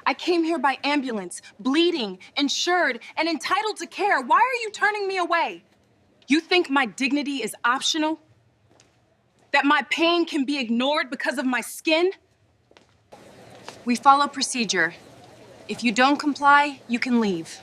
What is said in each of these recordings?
I came here by ambulance, bleeding, insured, and entitled to care. Why are you turning me away? You think my dignity is optional? That my pain can be ignored because of my skin? We follow procedure. If you don't comply, you can leave.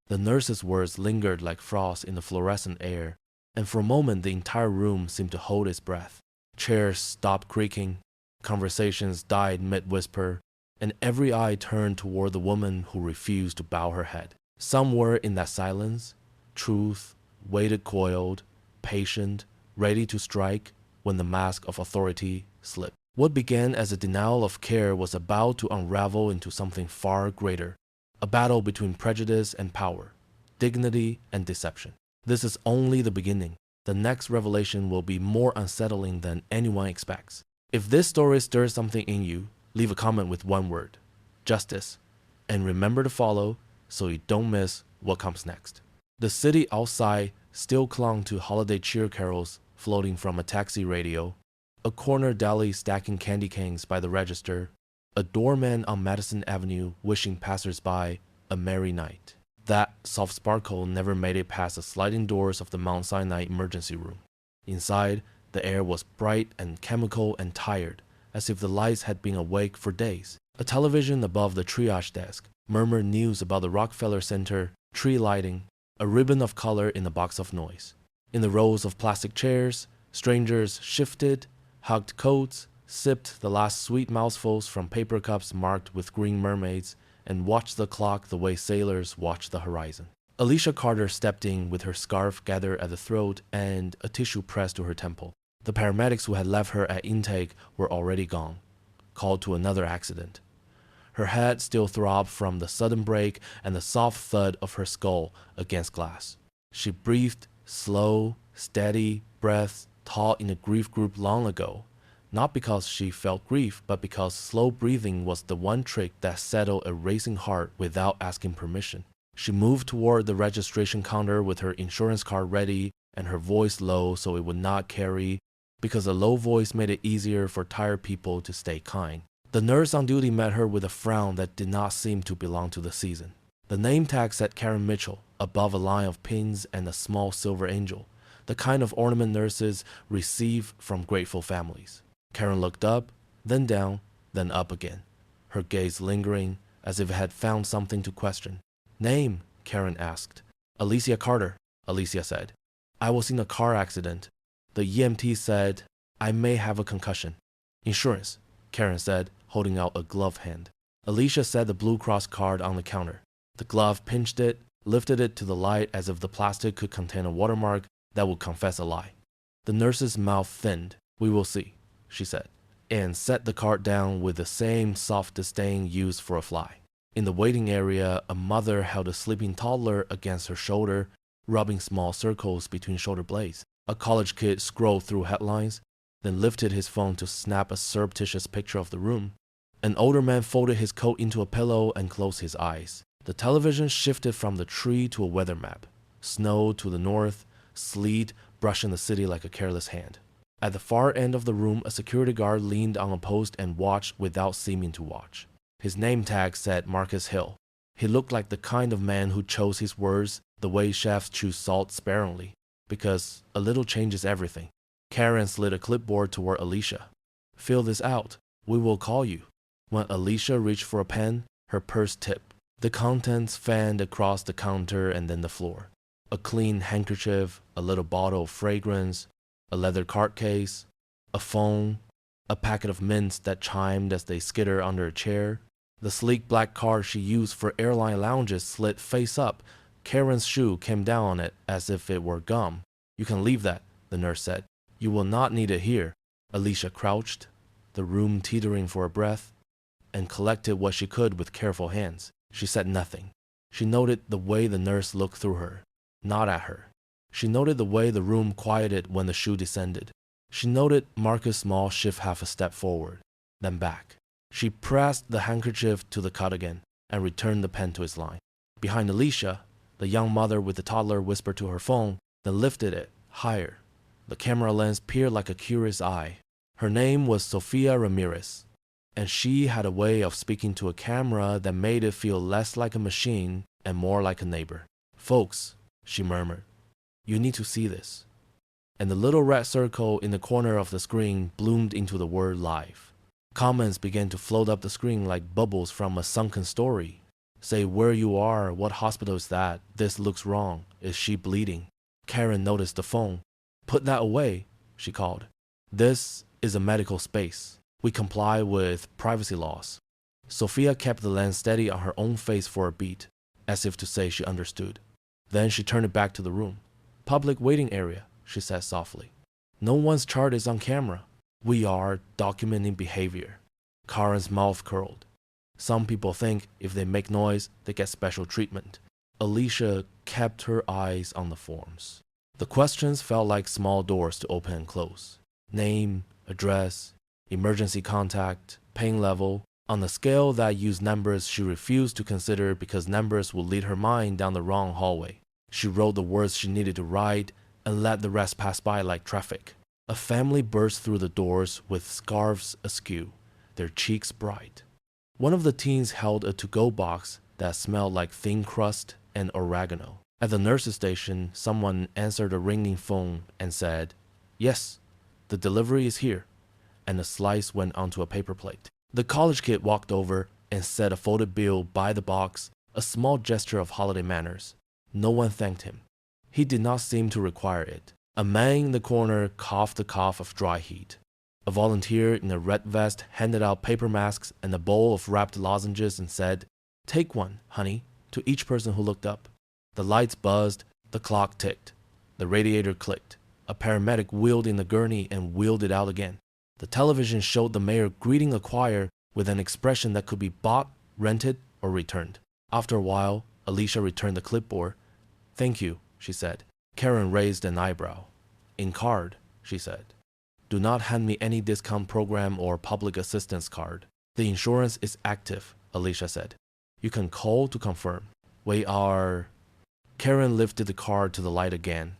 The nurse's words lingered like frost in the fluorescent air, and for a moment the entire room seemed to hold its breath. Chairs stopped creaking, conversations died mid-whisper, and every eye turned toward the woman who refused to bow her head. Somewhere in that silence, truth waited coiled, patient, ready to strike when the mask of authority slipped. What began as a denial of care was about to unravel into something far greater, a battle between prejudice and power, dignity and deception. This is only the beginning. The next revelation will be more unsettling than anyone expects. If this story stirs something in you, leave a comment with one word: justice. And remember to follow so you don't miss what comes next. The city outside still clung to holiday cheer carols floating from a taxi radio, a corner deli stacking candy canes by the register, a doorman on Madison Avenue wishing passersby a merry night. That soft sparkle never made it past the sliding doors of the Mount Sinai emergency room. Inside, the air was bright and chemical and tired, as if the lights had been awake for days. A television above the triage desk murmured news about the Rockefeller Center, tree lighting, a ribbon of color in a box of noise. In the rows of plastic chairs, strangers shifted, hugged coats, sipped the last sweet mouthfuls from paper cups marked with green mermaids, and watched the clock the way sailors watch the horizon. Alicia Carter stepped in with her scarf gathered at the throat and a tissue pressed to her temple. The paramedics who had left her at intake were already gone, called to another accident. Her head still throbbed from the sudden break and the soft thud of her skull against glass. She breathed slow, steady breaths taught in a grief group long ago, not because she felt grief, but because slow breathing was the one trick that settled a racing heart without asking permission. She moved toward the registration counter with her insurance card ready and her voice low so it would not carry, because a low voice made it easier for tired people to stay kind. The nurse on duty met her with a frown that did not seem to belong to the season. The name tag said Karen Mitchell above a line of pins and a small silver angel, the kind of ornament nurses receive from grateful families. Karen looked up, then down, then up again, her gaze lingering as if it had found something to question. Name? Karen asked. Alicia Carter, Alicia said. I was in a car accident. The EMT said I may have a concussion. Insurance, Karen said, holding out a gloved hand. Alicia set the Blue Cross card on the counter. The glove pinched it, lifted it to the light as if the plastic could contain a watermark that would confess a lie. The nurse's mouth thinned. We will see, she said, and set the card down with the same soft disdain used for a fly. In the waiting area, a mother held a sleeping toddler against her shoulder, rubbing small circles between shoulder blades. A college kid scrolled through headlines, then lifted his phone to snap a surreptitious picture of the room. An older man folded his coat into a pillow and closed his eyes. The television shifted from the tree to a weather map. Snow to the north, sleet brushing the city like a careless hand. At the far end of the room, a security guard leaned on a post and watched without seeming to watch. His name tag said Marcus Hill. He looked like the kind of man who chose his words the way chefs choose salt sparingly, because a little changes everything. Karen slid a clipboard toward Alicia. Fill this out. We will call you. When Alicia reached for a pen, her purse tipped. The contents fanned across the counter and then the floor. A clean handkerchief, a little bottle of fragrance, a leather card case, a phone, a packet of mints that chimed as they skittered under a chair. The sleek black card she used for airline lounges slid face up. Karen's shoe came down on it as if it were gum. You can leave that, the nurse said. You will not need it here. Alicia crouched, the room teetering for a breath, and collected what she could with careful hands. She said nothing. She noted the way the nurse looked through her, not at her. She noted the way the room quieted when the shoe descended. She noted Marcus Small shift half a step forward, then back. She pressed the handkerchief to the cut again and returned the pen to its line. Behind Alicia, the young mother with the toddler whispered to her phone, then lifted it higher. The camera lens peered like a curious eye. Her name was Sofia Ramirez. and she had a way of speaking to a camera that made it feel less like a machine and more like a neighbor. "Folks," she murmured, "you need to see this." And the little red circle in the corner of the screen bloomed into the word live. Comments began to float up the screen like bubbles from a sunken story. "Say where you are, what hospital is that? This looks wrong. Is she bleeding?" Karen noticed the phone. "Put that away," she called. "This is a medical space. We comply with privacy laws." Sophia kept the lens steady on her own face for a beat, as if to say she understood. Then she turned it back to the room. "Public waiting area," she said softly. "No one's chart is on camera. We are documenting behavior." Karen's mouth curled. "Some people think if they make noise, they get special treatment." Alicia kept her eyes on the forms. The questions felt like small doors to open and close. Name, address, emergency contact, pain level. On a scale that used numbers she refused to consider because numbers would lead her mind down the wrong hallway. She wrote the words she needed to write and let the rest pass by like traffic. A family burst through the doors with scarves askew, their cheeks bright. One of the teens held a to-go box that smelled like thin crust and oregano. At the nurse's station, someone answered a ringing phone and said, "Yes, the delivery is here," and a slice went onto a paper plate. The college kid walked over and set a folded bill by the box, a small gesture of holiday manners. No one thanked him. He did not seem to require it. A man in the corner coughed the cough of dry heat. A volunteer in a red vest handed out paper masks and a bowl of wrapped lozenges and said, "Take one, honey," to each person who looked up. The lights buzzed, the clock ticked, the radiator clicked. A paramedic wheeled in the gurney and wheeled it out again. The television showed the mayor greeting a choir with an expression that could be bought, rented, or returned. After a while, Alicia returned the clipboard. "Thank you," she said. Karen raised an eyebrow. "In card," she said. "Do not hand me any discount program or public assistance card." "The insurance is active," Alicia said. "You can call to confirm. We are..." Karen lifted the card to the light again,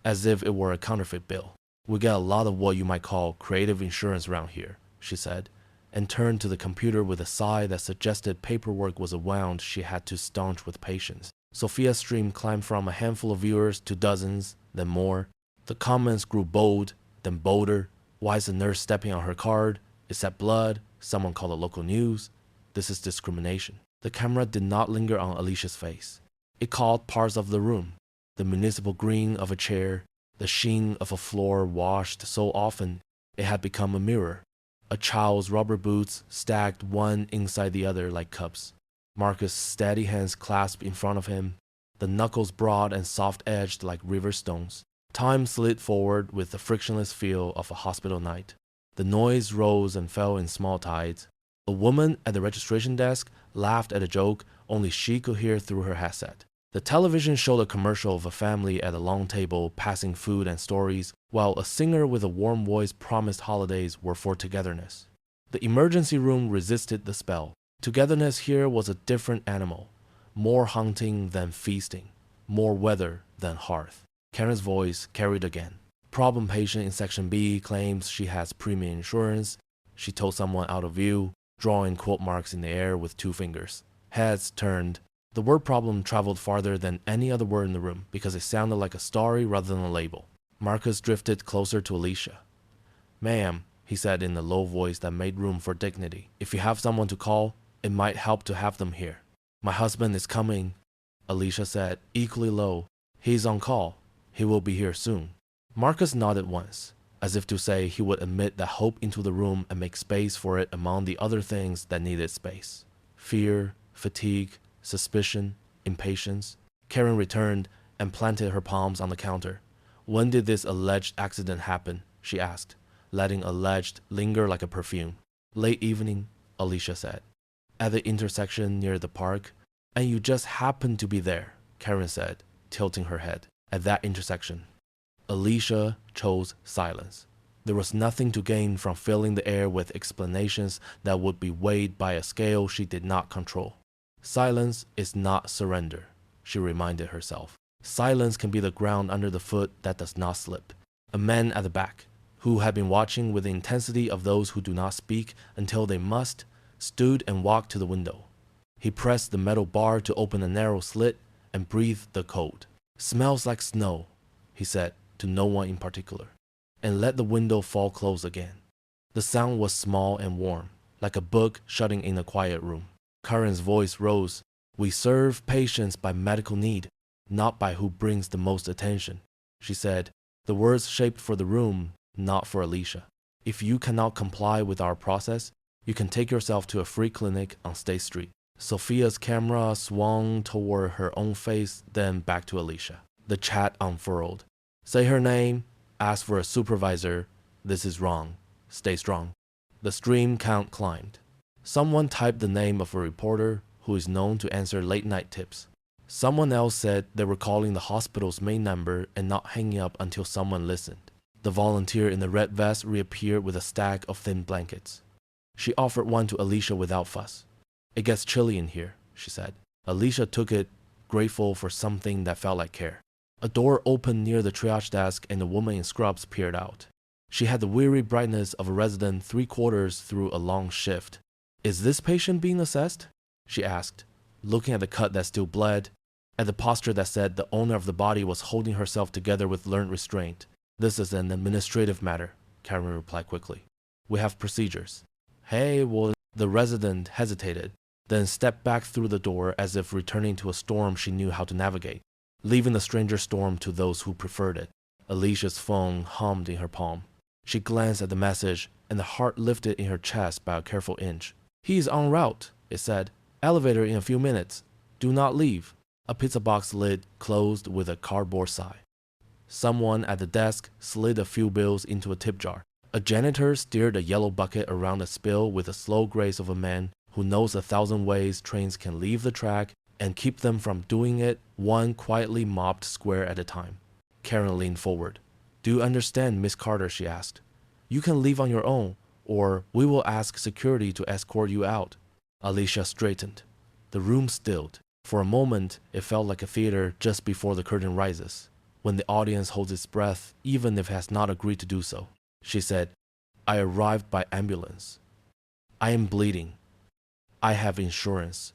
as if it were a counterfeit bill. "We get a lot of what you might call creative insurance around here," she said, and turned to the computer with a sigh that suggested paperwork was a wound she had to staunch with patience. Sophia's stream climbed from a handful of viewers to dozens, then more. The comments grew bold, then bolder. "Why is the nurse stepping on her card? Is that blood? Someone call the local news. This is discrimination." The camera did not linger on Alicia's face. It caught parts of the room, the municipal green of a chair, the sheen of a floor washed so often it had become a mirror. A child's rubber boots stacked one inside the other like cups. Marcus' steady hands clasped in front of him, the knuckles broad and soft-edged like river stones. Time slid forward with the frictionless feel of a hospital night. The noise rose and fell in small tides. A woman at the registration desk laughed at a joke only she could hear through her headset. The television showed a commercial of a family at a long table passing food and stories, while a singer with a warm voice promised holidays were for togetherness. The emergency room resisted the spell. Togetherness here was a different animal, more hunting than feasting, more weather than hearth. Karen's voice carried again. "Problem patient in section B claims she has premium insurance," she told someone out of view, drawing quote marks in the air with two fingers. Heads turned. The word problem traveled farther than any other word in the room because it sounded like a story rather than a label. Marcus drifted closer to Alicia. "Ma'am," he said in a low voice that made room for dignity, "if you have someone to call, it might help to have them here." "My husband is coming," Alicia said, equally low. "He's on call. He will be here soon." Marcus nodded once, as if to say he would admit that hope into the room and make space for it among the other things that needed space. Fear, fatigue, suspicion, impatience. Karen returned and planted her palms on the counter. "When did this alleged accident happen?" she asked, letting alleged linger like a perfume. "Late evening," Alicia said. "At the intersection near the park. And you just happened to be there," Karen said, tilting her head. "At that intersection." Alicia chose silence. There was nothing to gain from filling the air with explanations that would be weighed by a scale she did not control. Silence is not surrender, she reminded herself. Silence can be the ground under the foot that does not slip. A man at the back, who had been watching with the intensity of those who do not speak until they must, stood and walked to the window. He pressed the metal bar to open a narrow slit and breathed the cold. "Smells like snow," he said to no one in particular, and let the window fall close again. The sound was small and warm, like a book shutting in a quiet room. Karen's voice rose. "We serve patients by medical need, not by who brings the most attention," she said, the words shaped for the room, not for Alicia. "If you cannot comply with our process, you can take yourself to a free clinic on State Street." Sophia's camera swung toward her own face, then back to Alicia. The chat unfurled. "Say her name, ask for a supervisor, this is wrong, stay strong." The stream count climbed. Someone typed the name of a reporter who is known to answer late-night tips. Someone else said they were calling the hospital's main number and not hanging up until someone listened. The volunteer in the red vest reappeared with a stack of thin blankets. She offered one to Alicia without fuss. "It gets chilly in here," she said. Alicia took it, grateful for something that felt like care. A door opened near the triage desk and a woman in scrubs peered out. She had the weary brightness of a resident 3/4 through a long shift. "Is this patient being assessed?" she asked, looking at the cut that still bled, at the posture that said the owner of the body was holding herself together with learned restraint. "This is an administrative matter," Karen replied quickly. "We have procedures." "Hey, well," the resident hesitated, then stepped back through the door as if returning to a storm she knew how to navigate, leaving the stranger storm to those who preferred it. Alicia's phone hummed in her palm. She glanced at the message, and the heart lifted in her chest by a careful inch. "He is en route," it said. "Elevator in a few minutes. Do not leave." A pizza box lid closed with a cardboard sigh. Someone at the desk slid a few bills into a tip jar. A janitor steered a yellow bucket around the spill with the slow grace of a man who knows 1,000 ways trains can leave the track and keep them from doing it one quietly mopped square at a time. Karen leaned forward. "Do you understand, Miss Carter?" she asked. "You can leave on your own, or we will ask security to escort you out." Alicia straightened. The room stilled. For a moment, it felt like a theater just before the curtain rises, when the audience holds its breath even if it has not agreed to do so. She said, "I arrived by ambulance. I am bleeding. I have insurance.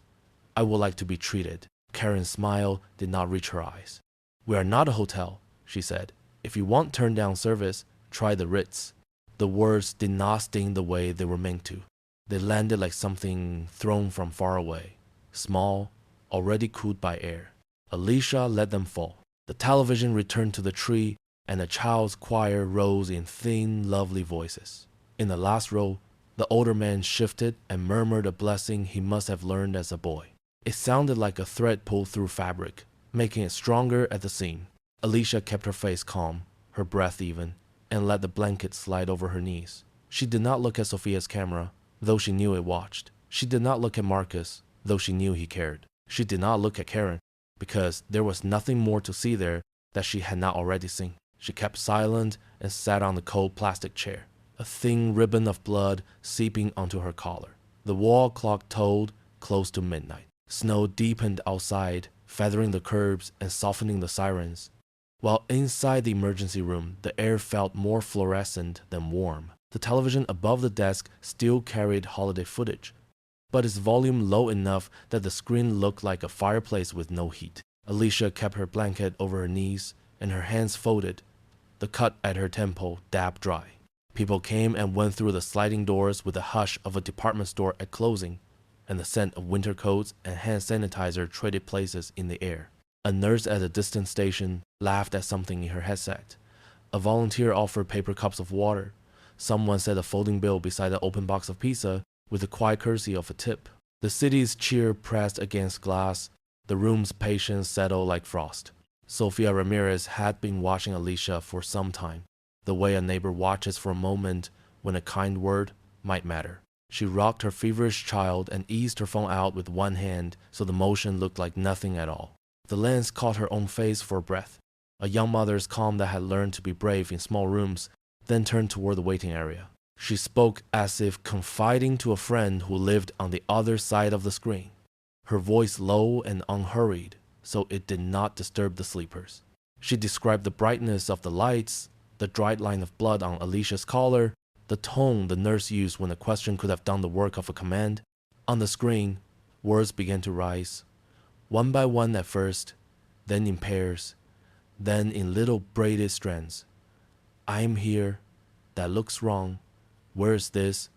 I would like to be treated." Karen's smile did not reach her eyes. "We are not a hotel," she said. "If you want turn-down service, try the Ritz." The words did not sting the way they were meant to. They landed like something thrown from far away, small, already cooled by air. Alicia let them fall. The television returned to the tree, and a child's choir rose in thin, lovely voices. In the last row, the older man shifted and murmured a blessing he must have learned as a boy. It sounded like a thread pulled through fabric, making it stronger at the seam. Alicia kept her face calm, her breath even, and let the blanket slide over her knees. She did not look at Sophia's camera, though she knew it watched. She did not look at Marcus, though she knew he cared. She did not look at Karen, because there was nothing more to see there that she had not already seen. She kept silent and sat on the cold plastic chair, a thin ribbon of blood seeping onto her collar. The wall clock tolled close to midnight. Snow deepened outside, feathering the curbs and softening the sirens, while inside the emergency room, the air felt more fluorescent than warm. The television above the desk still carried holiday footage, but its volume low enough that the screen looked like a fireplace with no heat. Alicia kept her blanket over her knees and her hands folded, the cut at her temple dabbed dry. People came and went through the sliding doors with the hush of a department store at closing, and the scent of winter coats and hand sanitizer traded places in the air. A nurse at a distant station laughed at something in her headset. A volunteer offered paper cups of water. Someone set a folding bill beside an open box of pizza with the quiet courtesy of a tip. The city's cheer pressed against glass. The room's patience settled like frost. Sofia Ramirez had been watching Alicia for some time, the way a neighbor watches for a moment when a kind word might matter. She rocked her feverish child and eased her phone out with one hand so the motion looked like nothing at all. The lens caught her own face for a breath, a young mother's calm that had learned to be brave in small rooms, then turned toward the waiting area. She spoke as if confiding to a friend who lived on the other side of the screen, her voice low and unhurried, so it did not disturb the sleepers. She described the brightness of the lights, the dried line of blood on Alicia's collar, the tone the nurse used when a question could have done the work of a command. On the screen, words began to rise, one by one at first, then in pairs, then in little braided strands. I'm here. That looks wrong. Where is this?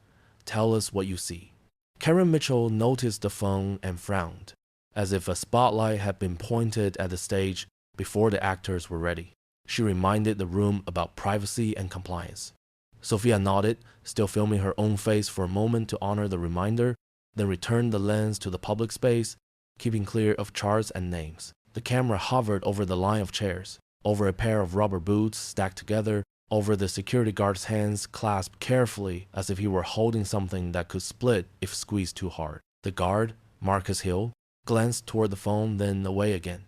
Tell us what you see. Karen Mitchell noticed the phone and frowned, as if a spotlight had been pointed at the stage before the actors were ready. She reminded the room about privacy and compliance. Sophia nodded, still filming her own face for a moment to honor the reminder, then returned the lens to the public space, keeping clear of charts and names. The camera hovered over the line of chairs, over a pair of rubber boots stacked together, over the security guard's hands clasped carefully as if he were holding something that could split if squeezed too hard. The guard, Marcus Hill, glanced toward the phone, then away again.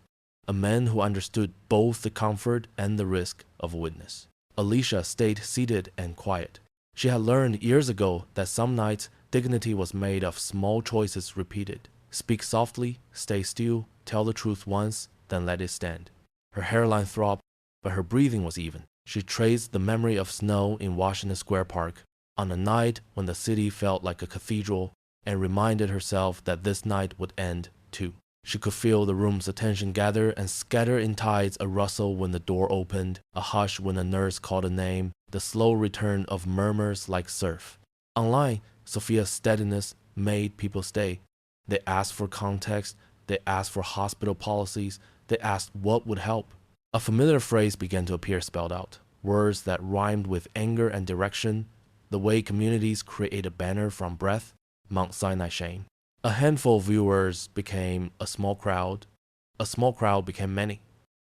A man who understood both the comfort and the risk of a witness. Alicia stayed seated and quiet. She had learned years ago that some nights dignity was made of small choices repeated. Speak softly, stay still, tell the truth once, then let it stand. Her hairline throbbed, but her breathing was even. She traced the memory of snow in Washington Square Park on a night when the city felt like a cathedral, and reminded herself that this night would end too. She could feel the room's attention gather and scatter in tides, a rustle when the door opened, a hush when a nurse called a name, the slow return of murmurs like surf. Online, Sophia's steadiness made people stay. They asked for context, they asked for hospital policies, they asked what would help. A familiar phrase began to appear spelled out, words that rhymed with anger and direction, the way communities create a banner from breath, Mount Sinai shame. A handful of viewers became a small crowd became many.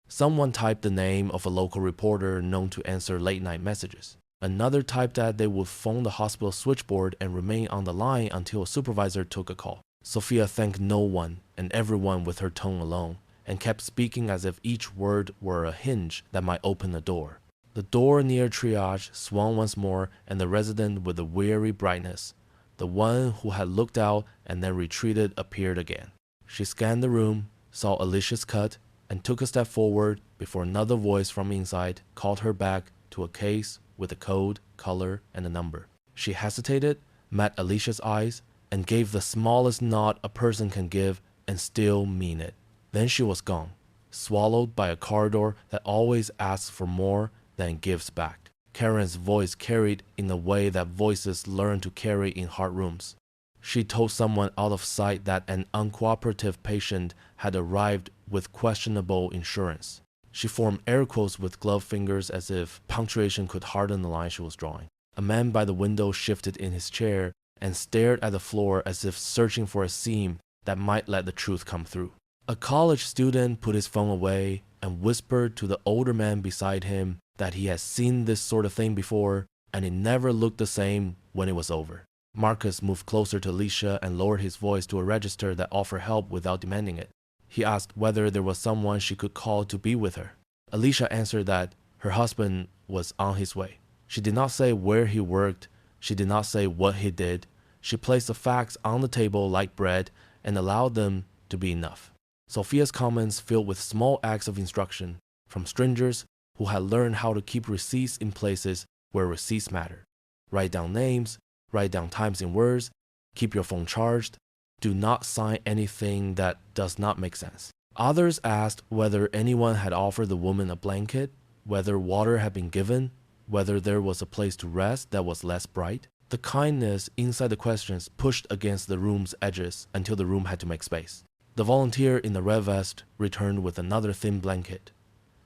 Someone typed the name of a local reporter known to answer late-night messages. Another typed that they would phone the hospital switchboard and remain on the line until a supervisor took a call. Sophia thanked no one and everyone with her tone alone, and kept speaking as if each word were a hinge that might open a door. The door near triage swung once more, and the resident with the weary brightness, the one who had looked out and then retreated, appeared again. She scanned the room, saw Alicia's cut, and took a step forward before another voice from inside called her back to a case with a code, color, and a number. She hesitated, met Alicia's eyes, and gave the smallest nod a person can give and still mean it. Then she was gone, swallowed by a corridor that always asks for more than gives back. Karen's voice carried in a way that voices learn to carry in heart rooms. She told someone out of sight that an uncooperative patient had arrived with questionable insurance. She formed air quotes with gloved fingers as if punctuation could harden the line she was drawing. A man by the window shifted in his chair and stared at the floor as if searching for a seam that might let the truth come through. A college student put his phone away and whispered to the older man beside him that he had seen this sort of thing before, and it never looked the same when it was over. Marcus moved closer to Alicia and lowered his voice to a register that offered help without demanding it. He asked whether there was someone she could call to be with her. Alicia answered that her husband was on his way. She did not say where he worked. She did not say what he did. She placed the facts on the table like bread and allowed them to be enough. Sophia's comments filled with small acts of instruction from strangers who had learned how to keep receipts in places where receipts matter. Write down names, write down times in words, keep your phone charged, do not sign anything that does not make sense. Others asked whether anyone had offered the woman a blanket, whether water had been given, whether there was a place to rest that was less bright. The kindness inside the questions pushed against the room's edges until the room had to make space. The volunteer in the red vest returned with another thin blanket,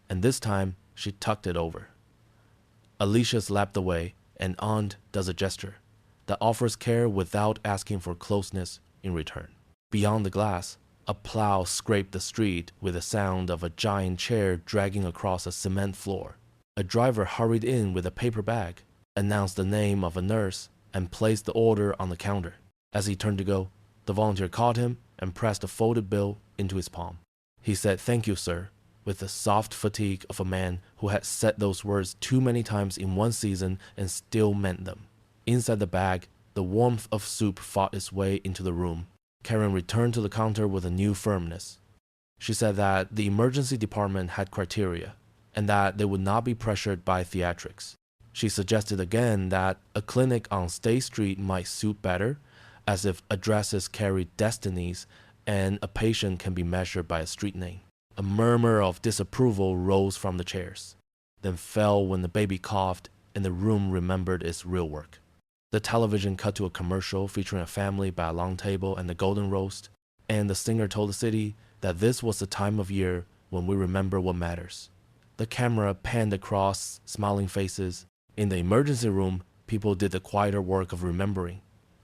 and this time she tucked it over. Alicia slapped away, and Aunt does a gesture that offers care without asking for closeness in return. Beyond the glass, a plow scraped the street with the sound of a giant chair dragging across a cement floor. A driver hurried in with a paper bag, announced the name of a nurse, and placed the order on the counter. As he turned to go, the volunteer caught him and pressed a folded bill into his palm. He said, "Thank you, sir," with the soft fatigue of a man who had said those words too many times in one season and still meant them. Inside the bag, the warmth of soup fought its way into the room. Karen returned to the counter with a new firmness. She said that the emergency department had criteria, and that they would not be pressured by theatrics. She suggested again that a clinic on State Street might suit better, as if addresses carry destinies and a patient can be measured by a street name. A murmur of disapproval rose from the chairs, then fell when the baby coughed and the room remembered its real work. The television cut to a commercial featuring a family by a long table and the golden roast, and the singer told the city that this was the time of year when we remember what matters. The camera panned across smiling faces. In the emergency room, people did the quieter work of remembering.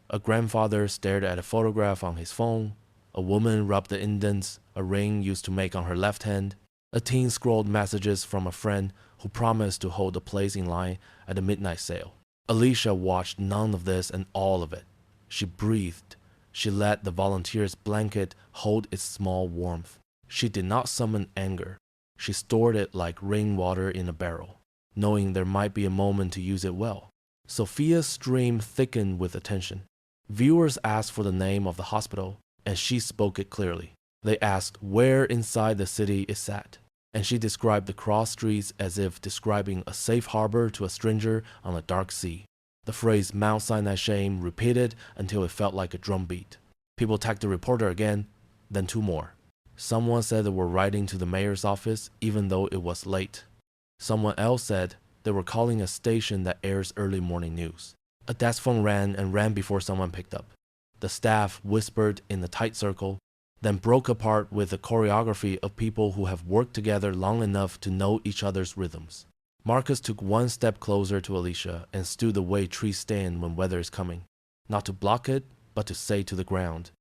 A grandfather stared at a photograph on his phone. A woman rubbed the indents a ring used to make on her left hand. A teen scrolled messages from a friend who promised to hold a place in line at the midnight sale. Alicia watched none of this and all of it. She breathed. She let the volunteer's blanket hold its small warmth. She did not summon anger. She stored it like rainwater in a barrel, knowing there might be a moment to use it well. Sophia's stream thickened with attention. Viewers asked for the name of the hospital, and she spoke it clearly. They asked where inside the city it sat, and she described the cross streets as if describing a safe harbor to a stranger on a dark sea. The phrase Mount Sinai Shame repeated until it felt like a drumbeat. People tagged the reporter again, then two more. Someone said they were writing to the mayor's office even though it was late. Someone else said they were calling a station that airs early morning news. A desk phone rang and ran before someone picked up. The staff whispered in a tight circle, then broke apart with a choreography of people who have worked together long enough to know each other's rhythms. Marcus took one step closer to Alicia and stood the way trees stand when weather is coming, not to block it, but to say to the ground,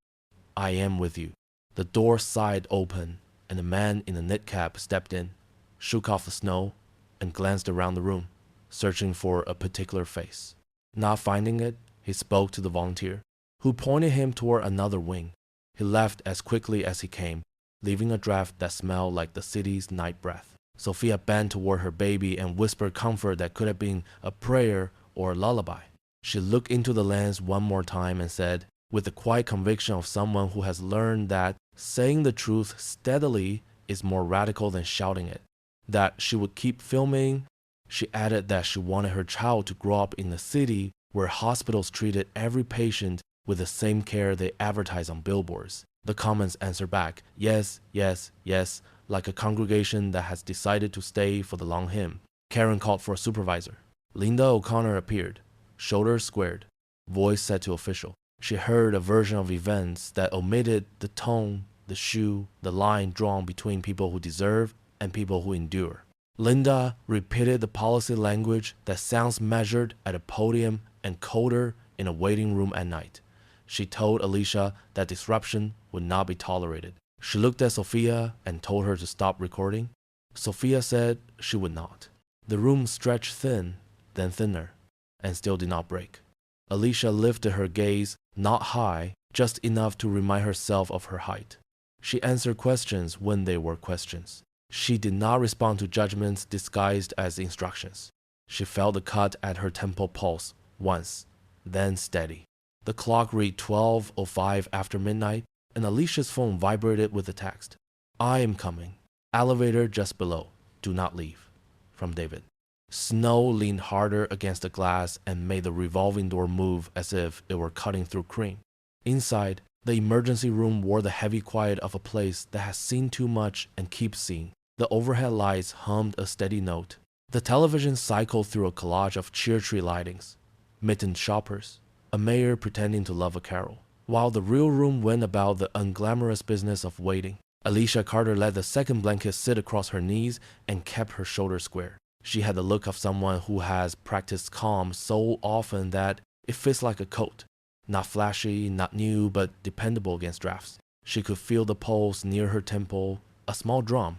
"I am with you." The door sighed open, and a man in a knit cap stepped in, shook off the snow, and glanced around the room, searching for a particular face. Not finding it, he spoke to the volunteer, who pointed him toward another wing. He left as quickly as he came, leaving a draft that smelled like the city's night breath. Sophia bent toward her baby and whispered comfort that could have been a prayer or a lullaby. She looked into the lens one more time and said, with the quiet conviction of someone who has learned that saying the truth steadily is more radical than shouting it, that she would keep filming. She added that she wanted her child to grow up in a city where hospitals treated every patient with the same care they advertise on billboards. The comments answered back, yes, yes, yes, like a congregation that has decided to stay for the long hymn. Karen called for a supervisor. Linda O'Connor appeared, shoulders squared, voice set to official. She heard a version of events that omitted the tone, the shoe, the line drawn between people who deserve and people who endure. Linda repeated the policy language that sounds measured at a podium and colder in a waiting room at night. She told Alicia that disruption would not be tolerated. She looked at Sophia and told her to stop recording. Sophia said she would not. The room stretched thin, then thinner, and still did not break. Alicia lifted her gaze, not high, just enough to remind herself of her height. She answered questions when they were questions. She did not respond to judgments disguised as instructions. She felt the cut at her temple pulse once, then steady. The clock read 12:05 after midnight, and Alicia's phone vibrated with a text. "I am coming. Elevator just below. Do not leave." From David. Snow leaned harder against the glass and made the revolving door move as if it were cutting through cream. Inside, the emergency room wore the heavy quiet of a place that has seen too much and keeps seeing. The overhead lights hummed a steady note. The television cycled through a collage of cheer tree lightings, mittened shoppers, a mayor pretending to love a carol, while the real room went about the unglamorous business of waiting. Alicia Carter let the second blanket sit across her knees and kept her shoulders square. She had the look of someone who has practiced calm so often that it fits like a coat. Not flashy, not new, but dependable against drafts. She could feel the pulse near her temple, a small drum.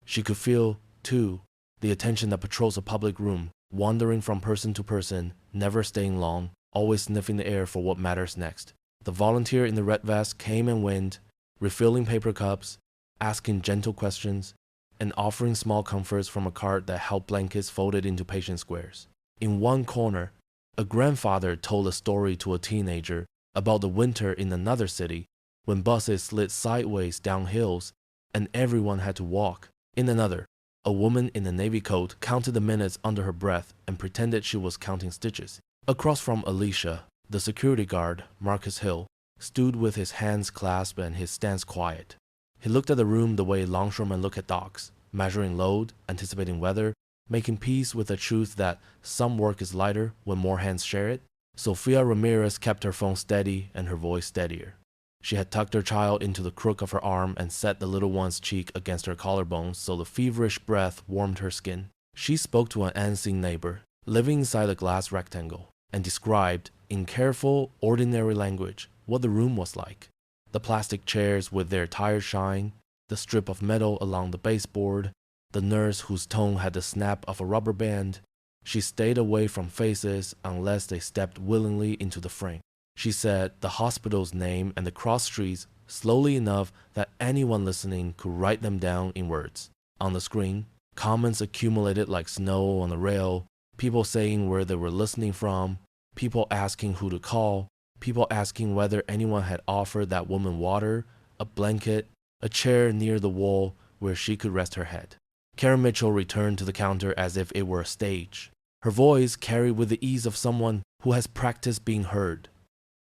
She could feel, too, the attention that patrols a public room, wandering from person to person, never staying long, always sniffing the air for what matters next. The volunteer in the red vest came and went, refilling paper cups, asking gentle questions, and offering small comforts from a cart that held blankets folded into patient squares. In one corner, a grandfather told a story to a teenager about the winter in another city when buses slid sideways down hills and everyone had to walk. In another, A woman in a navy coat counted the minutes under her breath and pretended she was counting stitches. Across from Alicia, the security guard, Marcus Hill, stood with his hands clasped and his stance quiet. He looked at the room the way longshoremen look at docks, measuring load, anticipating weather, making peace with the truth that some work is lighter when more hands share it. Sofia Ramirez kept her phone steady and her voice steadier. She had tucked her child into the crook of her arm and set the little one's cheek against her collarbone so the feverish breath warmed her skin. She spoke to an unseen neighbor, living inside a glass rectangle, and described, in careful, ordinary language, what the room was like. The plastic chairs with their tired shine, the strip of metal along the baseboard, the nurse whose tone had the snap of a rubber band. She stayed away from faces unless they stepped willingly into the frame. She said the hospital's name and the cross streets slowly enough that anyone listening could write them down in words. On the screen, comments accumulated like snow on the rail, people saying where they were listening from, people asking who to call, people asking whether anyone had offered that woman water, a blanket, a chair near the wall where she could rest her head. Karen Mitchell returned to the counter as if it were a stage. Her voice carried with the ease of someone who has practiced being heard.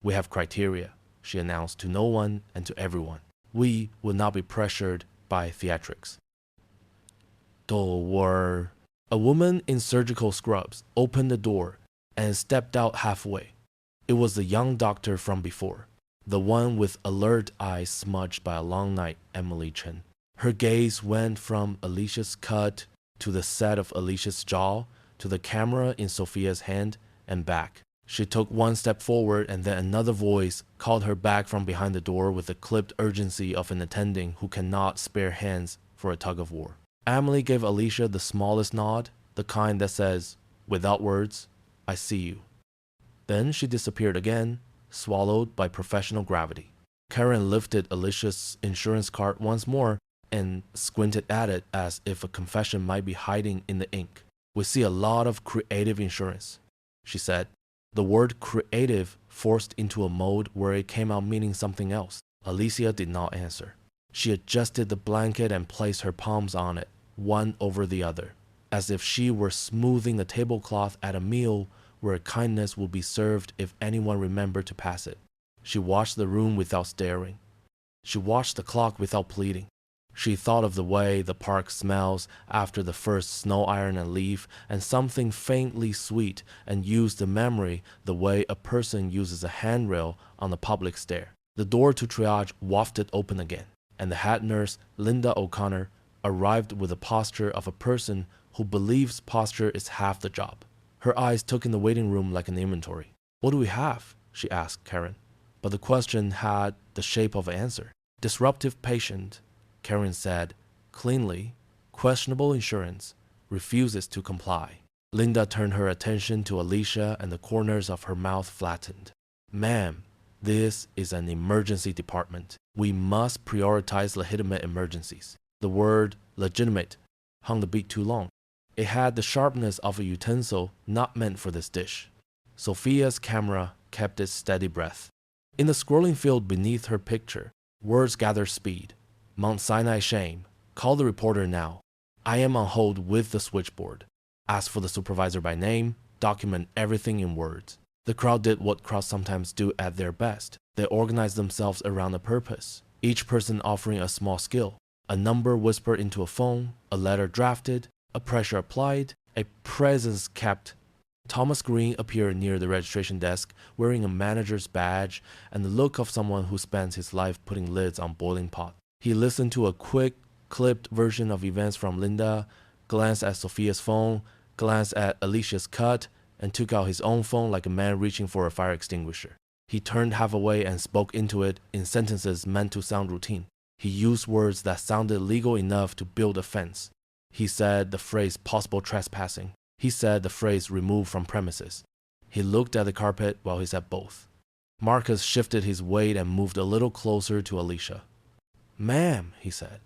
"We have criteria," she announced to no one and to everyone. "We will not be pressured by theatrics." Door. A woman in surgical scrubs opened the door and stepped out halfway. It was the young doctor from before, the one with alert eyes smudged by a long night, Emily Chen. Her gaze went from Alicia's cut to the set of Alicia's jaw to the camera in Sophia's hand and back. She took one step forward and then another voice called her back from behind the door with the clipped urgency of an attending who cannot spare hands for a tug of war. Emily gave Alicia the smallest nod, the kind that says, without words, "I see you." Then she disappeared again, swallowed by professional gravity. Karen lifted Alicia's insurance card once more and squinted at it as if a confession might be hiding in the ink. "We see a lot of creative insurance," she said. The word creative forced into a mode where it came out meaning something else. Alicia did not answer. She adjusted the blanket and placed her palms on it, one over the other, as if she were smoothing the tablecloth at a meal where kindness would be served if anyone remembered to pass it. She watched the room without staring. She watched the clock without pleading. She thought of the way the park smells after the first snow iron and leaf and something faintly sweet, and used the memory the way a person uses a handrail on a public stair. The door to triage wafted open again, and the head nurse, Linda O'Connor, arrived with the posture of a person who believes posture is half the job. Her eyes took in the waiting room like an inventory. "What do we have?" she asked Karen. But the question had the shape of an answer. "Disruptive patient," Karen said, cleanly. "Questionable insurance. Refuses to comply." Linda turned her attention to Alicia and the corners of her mouth flattened. "Ma'am, this is an emergency department. We must prioritize legitimate emergencies." The word legitimate hung the beat too long. It had the sharpness of a utensil not meant for this dish. Sophia's camera kept its steady breath. In the scrolling field beneath her picture, words gathered speed. "Mount Sinai shame. Call the reporter now. I am on hold with the switchboard. Ask for the supervisor by name. Document everything in words." The crowd did what crowds sometimes do at their best. They organized themselves around a purpose, each person offering a small skill. A number whispered into a phone, a letter drafted, a pressure applied, a presence kept. Thomas Green appeared near the registration desk wearing a manager's badge and the look of someone who spends his life putting lids on boiling pots. He listened to a quick, clipped version of events from Linda, glanced at Sophia's phone, glanced at Alicia's cut, and took out his own phone like a man reaching for a fire extinguisher. He turned half away and spoke into it in sentences meant to sound routine. He used words that sounded legal enough to build a fence. He said the phrase possible trespassing. He said the phrase removed from premises. He looked at the carpet while he said both. Marcus shifted his weight and moved a little closer to Alicia. "Ma'am," he said,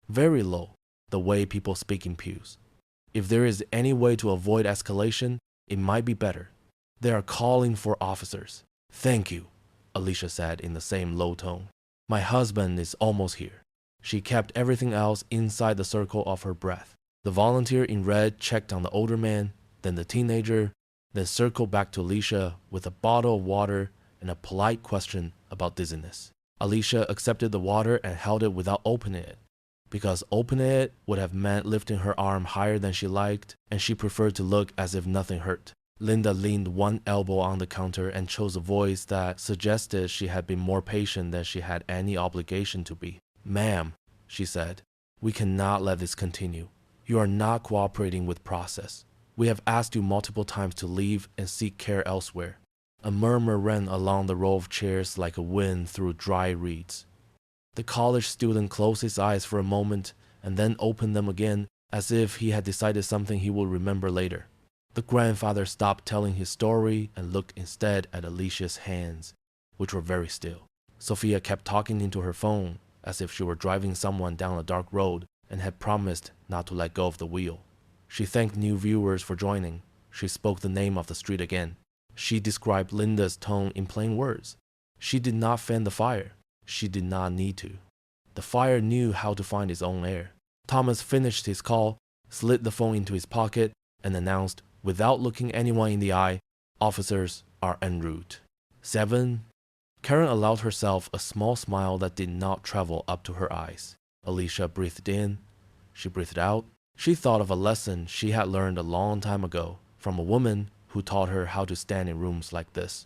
very low, the way people speak in pews. "If there is any way to avoid escalation, it might be better. They are calling for officers." "Thank you," Alicia said in the same low tone. "My husband is almost here." She kept everything else inside the circle of her breath. The volunteer in red checked on the older man, then the teenager, then circled back to Alicia with a bottle of water and a polite question about dizziness. Alicia accepted the water and held it without opening it, because opening it would have meant lifting her arm higher than she liked, and she preferred to look as if nothing hurt. Linda leaned one elbow on the counter and chose a voice that suggested she had been more patient than she had any obligation to be. "Ma'am," she said, "we cannot let this continue. You are not cooperating with process. We have asked you multiple times to leave and seek care elsewhere." A murmur ran along the row of chairs like a wind through dry reeds. The college student closed his eyes for a moment and then opened them again as if he had decided something he would remember later. The grandfather stopped telling his story and looked instead at Alicia's hands, which were very still. Sophia kept talking into her phone as if she were driving someone down a dark road and had promised not to let go of the wheel. She thanked new viewers for joining. She spoke the name of the street again. She described Linda's tone in plain words. She did not fan the fire. She did not need to. The fire knew how to find its own air. Thomas finished his call, slid the phone into his pocket, and announced, without looking anyone in the eye, "Officers are en route." 7. Karen allowed herself a small smile that did not travel up to her eyes. Alicia breathed in. She breathed out. She thought of a lesson she had learned a long time ago from a woman who taught her how to stand in rooms like this.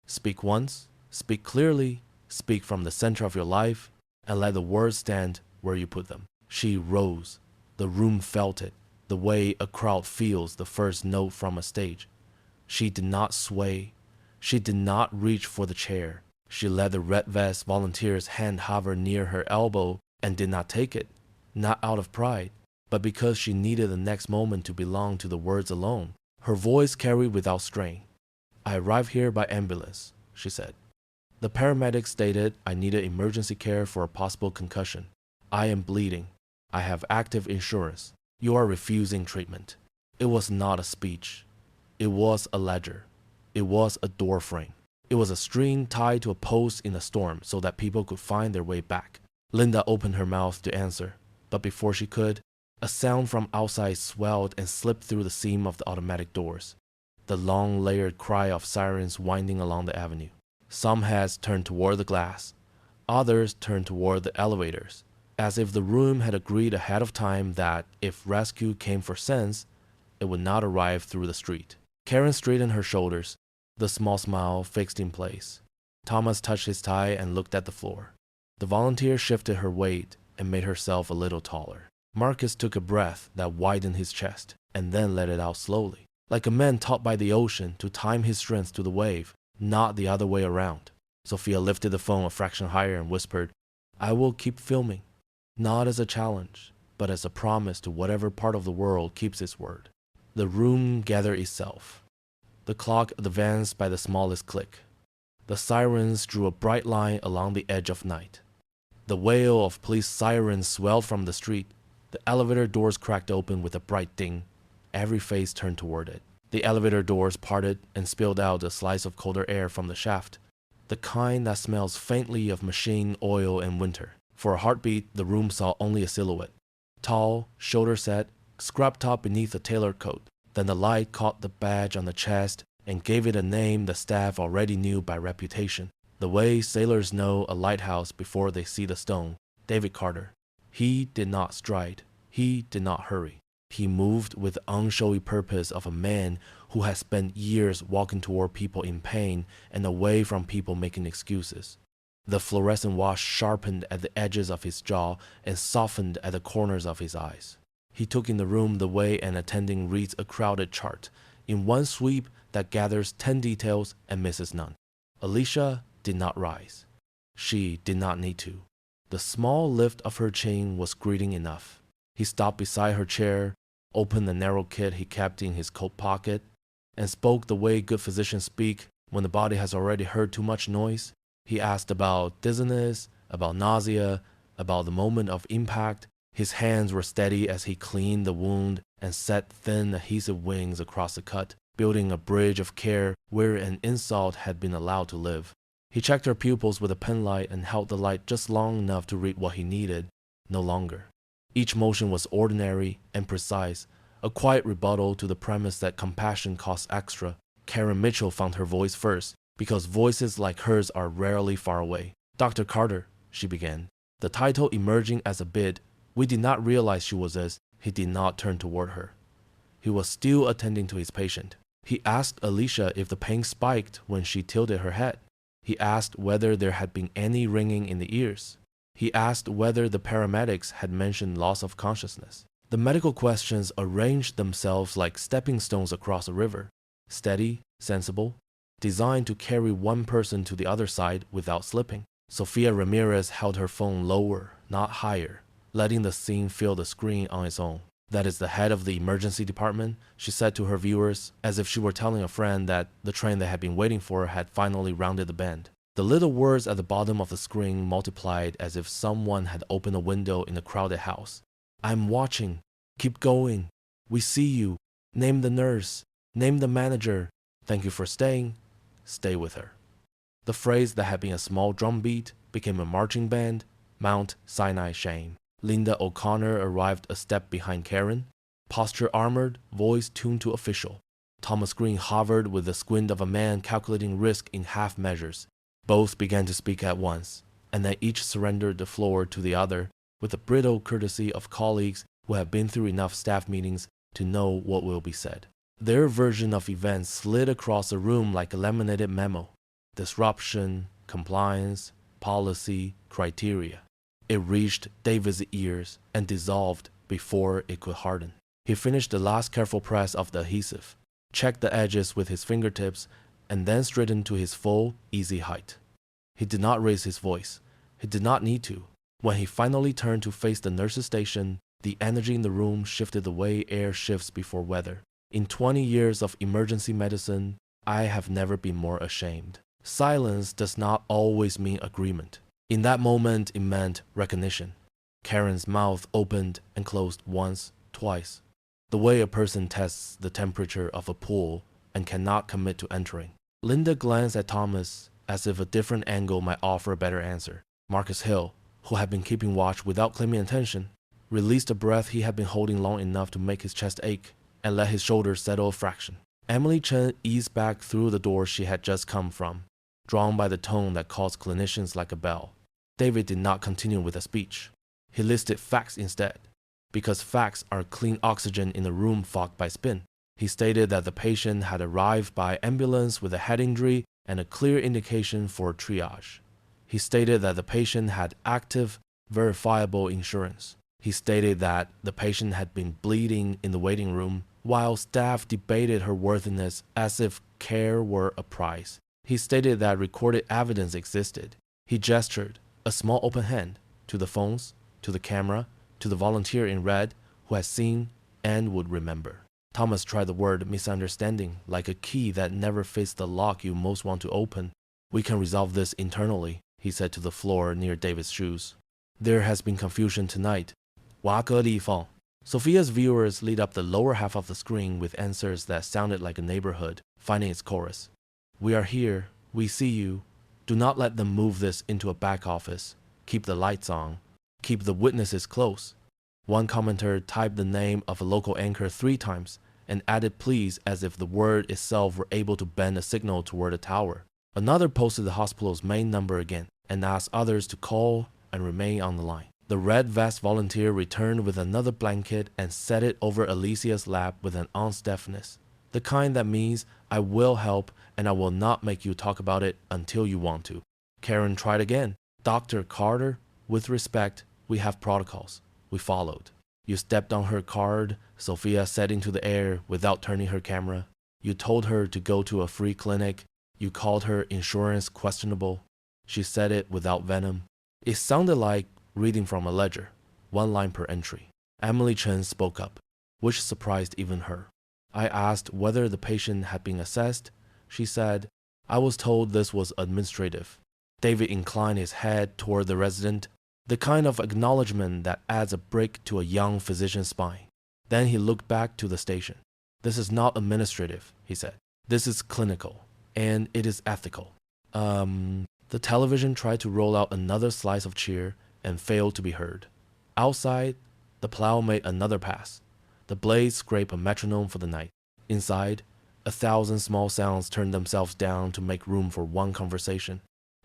Speak once, speak clearly, speak from the center of your life, and let the words stand where you put them. She rose. The room felt it, the way a crowd feels the first note from a stage. She did not sway. She did not reach for the chair. She let the red vest volunteer's hand hover near her elbow and did not take it, not out of pride, but because she needed the next moment to belong to the words alone. Her voice carried without strain. "I arrived here by ambulance," she said. "The paramedic stated I needed emergency care for a possible concussion. I am bleeding. I have active insurance. You are refusing treatment." It was not a speech. It was a ledger. It was a door frame. It was a string tied to a post in a storm so that people could find their way back. Linda opened her mouth to answer, but before she could, a sound from outside swelled and slipped through the seam of the automatic doors. The long layered cry of sirens winding along the avenue. Some heads turned toward the glass. Others turned toward the elevators, as if the room had agreed ahead of time that if rescue came for sense, it would not arrive through the street. Karen straightened her shoulders, the small smile fixed in place. Thomas touched his tie and looked at the floor. The volunteer shifted her weight and made herself a little taller. Marcus took a breath that widened his chest and then let it out slowly, like a man taught by the ocean to time his strength to the wave, not the other way around. Sophia lifted the phone a fraction higher and whispered, "I will keep filming, not as a challenge, but as a promise to whatever part of the world keeps its word." The room gathered itself. The clock advanced by the smallest click. The sirens drew a bright line along the edge of night. The wail of police sirens swelled from the street. The elevator doors cracked open with a bright ding. Every face turned toward it. The elevator doors parted and spilled out a slice of colder air from the shaft, the kind that smells faintly of machine oil in winter. For a heartbeat, the room saw only a silhouette. Tall, shoulder set, scrub top beneath a tailored coat. Then the light caught the badge on the chest and gave it a name the staff already knew by reputation. The way sailors know a lighthouse before they see the stone. David Carter. He did not stride. He did not hurry. He moved with the unshowy purpose of a man who has spent years walking toward people in pain and away from people making excuses. The fluorescent wash sharpened at the edges of his jaw and softened at the corners of his eyes. He took in the room the way an attending reads a crowded chart, in one sweep that gathers 10 details and misses none. Alicia did not rise. She did not need to. The small lift of her chin was greeting enough. He stopped beside her chair, opened the narrow kit he kept in his coat pocket, and spoke the way good physicians speak when the body has already heard too much noise. He asked about dizziness, about nausea, about the moment of impact. His hands were steady as he cleaned the wound and set thin adhesive wings across the cut, building a bridge of care where an insult had been allowed to live. He checked her pupils with a pen light and held the light just long enough to read what he needed, no longer. Each motion was ordinary and precise, a quiet rebuttal to the premise that compassion costs extra. Karen Mitchell found her voice first, because voices like hers are rarely far away. "Dr. Carter," she began, the title emerging as a bid. We did not realize she was this. He did not turn toward her. He was still attending to his patient. He asked Alicia if the pain spiked when she tilted her head. He asked whether there had been any ringing in the ears. He asked whether the paramedics had mentioned loss of consciousness. The medical questions arranged themselves like stepping stones across a river, steady, sensible, designed to carry one person to the other side without slipping. Sofia Ramirez held her phone lower, not higher, letting the scene fill the screen on its own. "That is the head of the emergency department," she said to her viewers, as if she were telling a friend that the train they had been waiting for had finally rounded the bend. The little words at the bottom of the screen multiplied as if someone had opened a window in a crowded house. "I'm watching. Keep going. We see you. Name the nurse. Name the manager. Thank you for staying. Stay with her." The phrase that had been a small drumbeat became a marching band. Mount Sinai Shame. Linda O'Connor arrived a step behind Karen, posture armored, voice tuned to official. Thomas Green hovered with the squint of a man calculating risk in half measures. Both began to speak at once, and then each surrendered the floor to the other with the brittle courtesy of colleagues who have been through enough staff meetings to know what will be said. Their version of events slid across the room like a laminated memo. Disruption, compliance, policy, criteria. It reached David's ears and dissolved before it could harden. He finished the last careful press of the adhesive, checked the edges with his fingertips, and then straightened to his full, easy height. He did not raise his voice. He did not need to. When he finally turned to face the nurse's station, the energy in the room shifted the way air shifts before weather. In 20 years of emergency medicine, I have never been more ashamed. Silence does not always mean agreement. In that moment, it meant recognition. Karen's mouth opened and closed once, twice, the way a person tests the temperature of a pool and cannot commit to entering. Linda glanced at Thomas as if a different angle might offer a better answer. Marcus Hill, who had been keeping watch without claiming attention, released a breath he had been holding long enough to make his chest ache and let his shoulders settle a fraction. Emily Chen eased back through the door she had just come from, drawn by the tone that calls clinicians like a bell. David did not continue with a speech. He listed facts instead, because facts are clean oxygen in a room fogged by spin. He stated that the patient had arrived by ambulance with a head injury and a clear indication for triage. He stated that the patient had active, verifiable insurance. He stated that the patient had been bleeding in the waiting room, while staff debated her worthiness as if care were a prize. He stated that recorded evidence existed. He gestured, a small open hand, to the phones, to the camera, to the volunteer in red who had seen and would remember. Thomas tried the word misunderstanding like a key that never fits the lock you most want to open. "We can resolve this internally," he said to the floor near David's shoes. "There has been confusion tonight. 瓦格地方." Sophia's viewers lit up the lower half of the screen with answers that sounded like a neighborhood, finding its chorus. "We are here. We see you. Do not let them move this into a back office. Keep the lights on. Keep the witnesses close." One commenter typed the name of a local anchor 3 times and added please as if the word itself were able to bend a signal toward a tower. Another posted the hospital's main number again and asked others to call and remain on the line. The red vest volunteer returned with another blanket and set it over Alicia's lap with an ounce deafness. The kind that means, "I will help and I will not make you talk about it until you want to." Karen tried again. "Dr. Carter, with respect, we have protocols." We followed. "You stepped on her card," Sophia said into the air without turning her camera. "You told her to go to a free clinic. You called her insurance questionable." She said it without venom. It sounded like reading from a ledger, 1 line per entry. Emily Chen spoke up, which surprised even her. "I asked whether the patient had been assessed." She said, "I was told this was administrative." David inclined his head toward the resident, the kind of acknowledgement that adds a brick to a young physician's spine. Then he looked back to the station. "This is not administrative," he said. "This is clinical, and it is ethical." The television tried to roll out another slice of cheer and failed to be heard. Outside, The plow made another pass. The blades scraped a metronome for the night. Inside, 1,000 small sounds turned themselves down to make room for one conversation.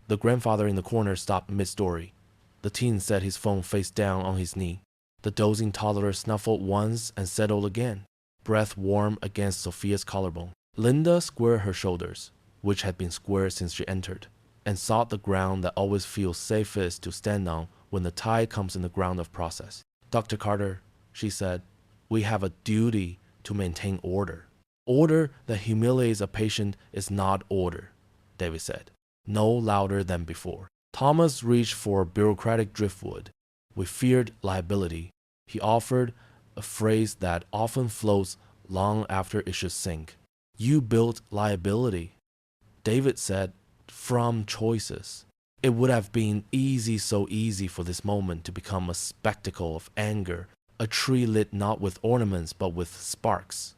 The grandfather in the corner stopped mid-story. The teen set his phone face down on his knee. The dozing toddler snuffled once and settled again, breath warm against Sophia's collarbone. Linda squared her shoulders, which had been square since she entered, and sought the ground that always feels safest to stand on when the tide comes in the ground of process. Dr. Carter, she said, we have a duty to maintain order. Order that humiliates a patient is not order, David said, no louder than before. Thomas reached for bureaucratic driftwood. We feared liability. He offered a phrase that often floats long after it should sink. You built liability. David said, from choices. It would have been so easy for this moment to become a spectacle of anger, a tree lit not with ornaments but with sparks.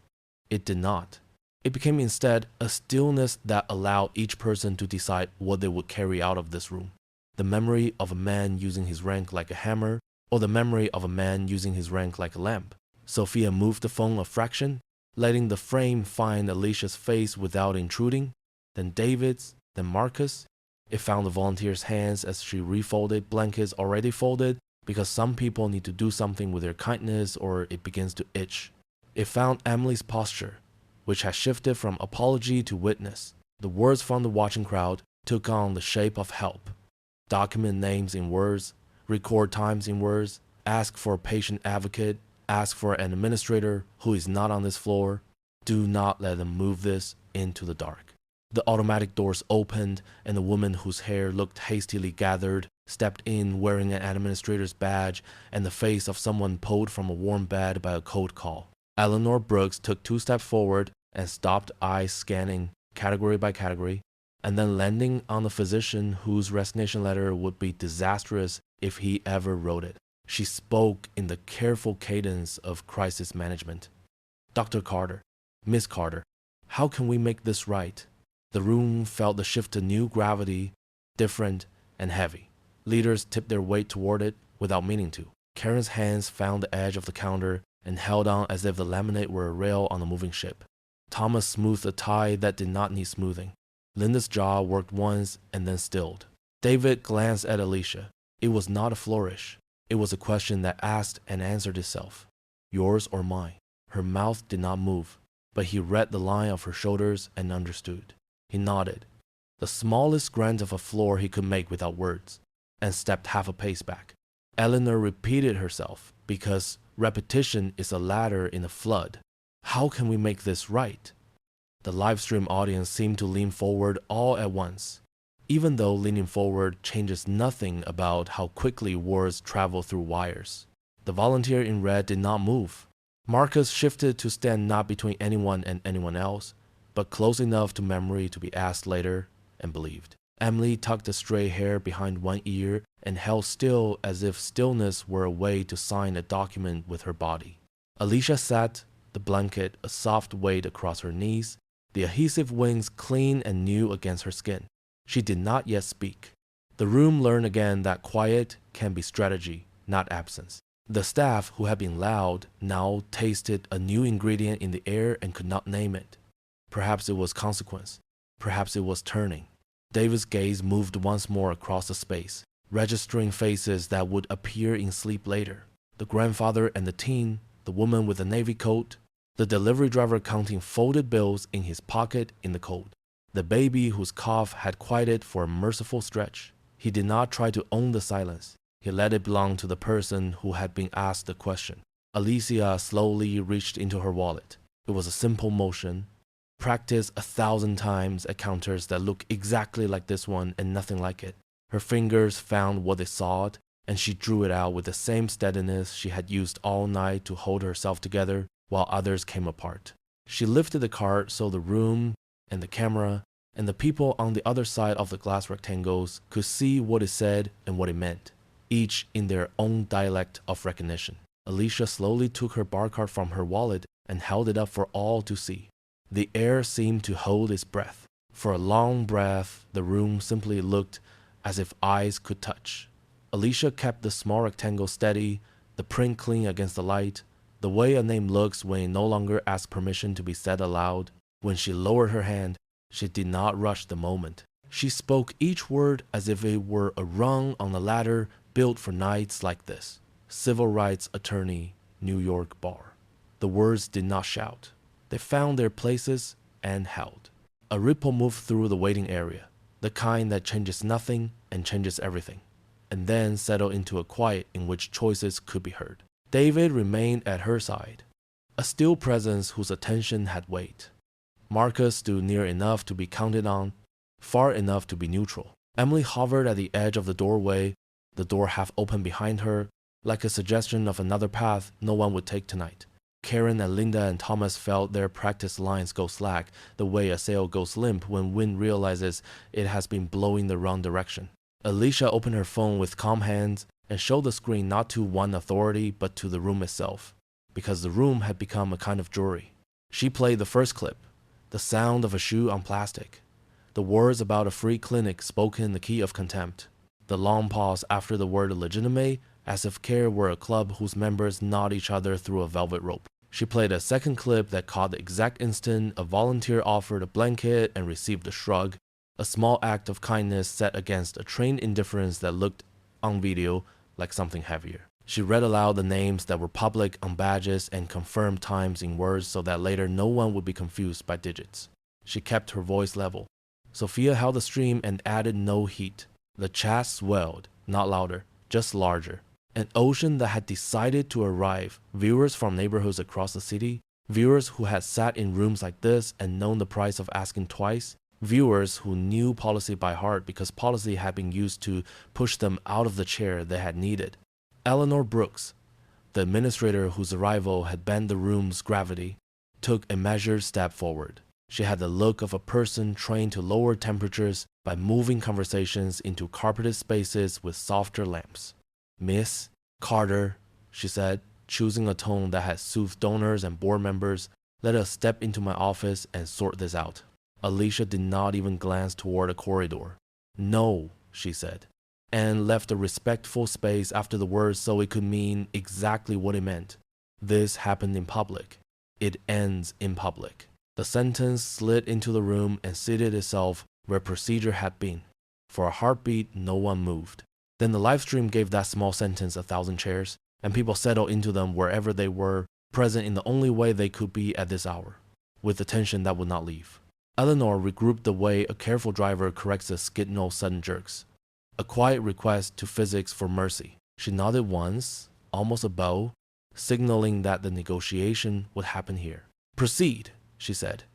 It did not. It became instead a stillness that allowed each person to decide what they would carry out of this room. The memory of a man using his rank like a hammer, or the memory of a man using his rank like a lamp. Sophia moved the phone a fraction, letting the frame find Alicia's face without intruding, then David's, then Marcus. It found the volunteer's hands as she refolded blankets already folded, because some people need to do something with their kindness or it begins to itch. It found Emily's posture, which had shifted from apology to witness. The words from the watching crowd took on the shape of help. Document names in words, record times in words, ask for a patient advocate, ask for an administrator who is not on this floor. Do not let them move this into the dark. The automatic doors opened and the woman whose hair looked hastily gathered stepped in wearing an administrator's badge and the face of someone pulled from a warm bed by a cold call. Eleanor Brooks took 2 steps forward and stopped, eyes scanning category by category, and then landing on the physician whose resignation letter would be disastrous if he ever wrote it. She spoke in the careful cadence of crisis management. Dr. Carter, Miss Carter, how can we make this right? The room felt the shift to new gravity, different and heavy. Leaders tipped their weight toward it without meaning to. Karen's hands found the edge of the counter and held on as if the laminate were a rail on a moving ship. Thomas smoothed a tie that did not need smoothing. Linda's jaw worked once and then stilled. David glanced at Alicia. It was not a flourish. It was a question that asked and answered itself. Yours or mine? Her mouth did not move, but he read the line of her shoulders and understood. He nodded, the smallest grunt of a floor he could make without words, and stepped half a pace back. Eleanor repeated herself, because repetition is a ladder in a flood. How can we make this right? The livestream audience seemed to lean forward all at once, even though leaning forward changes nothing about how quickly words travel through wires. The volunteer in red did not move. Marcus shifted to stand not between anyone and anyone else, but close enough to memory to be asked later and believed. Emily tucked the stray hair behind one ear and held still as if stillness were a way to sign a document with her body. Alicia sat, the blanket a soft weight across her knees, the adhesive wings clean and new against her skin. She did not yet speak. The room learned again that quiet can be strategy, not absence. The staff, who had been loud, now tasted a new ingredient in the air and could not name it. Perhaps it was consequence. Perhaps it was turning. David's gaze moved once more across the space, registering faces that would appear in sleep later. The grandfather and the teen, the woman with the navy coat, the delivery driver counting folded bills in his pocket in the cold, the baby whose cough had quieted for a merciful stretch. He did not try to own the silence. He let it belong to the person who had been asked the question. Alicia slowly reached into her wallet. It was a simple motion, practiced 1,000 times at counters that looked exactly like this one and nothing like it. Her fingers found what they sought, and she drew it out with the same steadiness she had used all night to hold herself together while others came apart. She lifted the card so the room and the camera and the people on the other side of the glass rectangles could see what it said and what it meant, each in their own dialect of recognition. Alicia slowly took her bar card from her wallet and held it up for all to see. The air seemed to hold its breath. For a long breath, the room simply looked as if eyes could touch. Alicia kept the small rectangle steady, the print clean against the light, the way a name looks when it no longer asks permission to be said aloud. When she lowered her hand, she did not rush the moment. She spoke each word as if it were a rung on a ladder built for nights like this. Civil rights attorney, New York bar. The words did not shout. They found their places and held. A ripple moved through the waiting area, the kind that changes nothing and changes everything, and then settled into a quiet in which choices could be heard. David remained at her side, a still presence whose attention had weight. Marcus stood near enough to be counted on, far enough to be neutral. Emily hovered at the edge of the doorway, the door half open behind her, like a suggestion of another path no one would take tonight. Karen and Linda and Thomas felt their practice lines go slack, the way a sail goes limp when wind realizes it has been blowing the wrong direction. Alicia opened her phone with calm hands and showed the screen not to one authority but to the room itself, because the room had become a kind of jury. She played the first clip, the sound of a shoe on plastic, the words about a free clinic spoken in the key of contempt, the long pause after the word legitimate, as if CARE were a club whose members gnawed each other through a velvet rope. She played a second clip that caught the exact instant a volunteer offered a blanket and received a shrug, a small act of kindness set against a trained indifference that looked, on video, like something heavier. She read aloud the names that were public on badges and confirmed times in words so that later no one would be confused by digits. She kept her voice level. Sophia held the stream and added no heat. The chat swelled, not louder, just larger. An ocean that had decided to arrive, viewers from neighborhoods across the city, viewers who had sat in rooms like this and known the price of asking twice, viewers who knew policy by heart because policy had been used to push them out of the chair they had needed. Eleanor Brooks, the administrator whose arrival had bent the room's gravity, took a measured step forward. She had the look of a person trained to lower temperatures by moving conversations into carpeted spaces with softer lamps. "Miss Carter," she said, choosing a tone that had soothed donors and board members, "let us step into my office and sort this out." Alicia did not even glance toward a corridor. "No," she said, and left a respectful space after the words so it could mean exactly what it meant. This happened in public. It ends in public. The sentence slid into the room and seated itself where procedure had been. For a heartbeat, no one moved. Then the livestream gave that small sentence 1,000 chairs, and people settled into them wherever they were, present in the only way they could be at this hour, with attention that would not leave. Eleanor regrouped the way a careful driver corrects a skidnow's sudden jerks. A quiet request to physics for mercy. She nodded once, almost a bow, signaling that the negotiation would happen here. "Proceed," she said,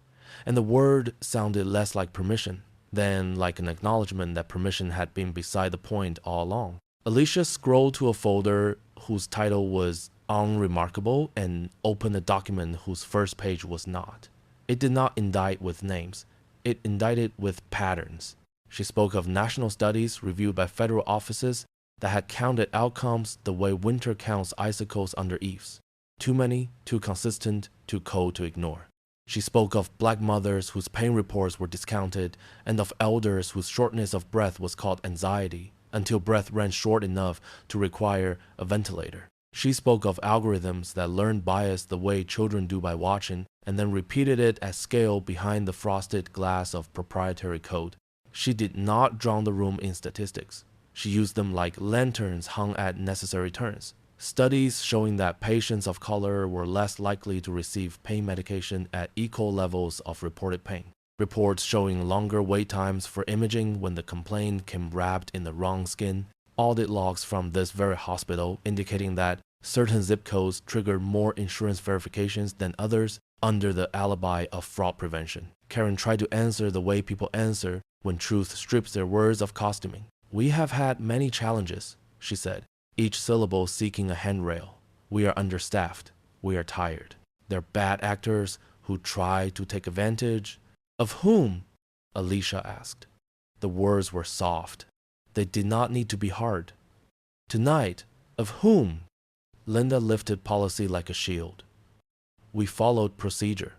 and the word sounded less like permission than like an acknowledgement that permission had been beside the point all along. Alicia scrolled to a folder whose title was Unremarkable and opened a document whose first page was not. It did not indict with names. It indicted with patterns. She spoke of national studies reviewed by federal offices that had counted outcomes the way winter counts icicles under eaves. Too many, too consistent, too cold to ignore. She spoke of black mothers whose pain reports were discounted and of elders whose shortness of breath was called anxiety until breath ran short enough to require a ventilator. She spoke of algorithms that learned bias the way children do by watching and then repeated it at scale behind the frosted glass of proprietary code. She did not drown the room in statistics. She used them like lanterns hung at necessary turns. Studies showing that patients of color were less likely to receive pain medication at equal levels of reported pain. Reports showing longer wait times for imaging when the complaint came wrapped in the wrong skin. Audit logs from this very hospital indicating that certain zip codes triggered more insurance verifications than others under the alibi of fraud prevention. Karen tried to answer the way people answer when truth strips their words of costuming. "We have had many challenges," she said, each syllable seeking a handrail. "We are understaffed. We are tired. They're bad actors who try to take advantage." "Of whom?" Alicia asked. The words were soft. They did not need to be hard. "Tonight, of whom?" Linda lifted policy like a shield. "We followed procedure."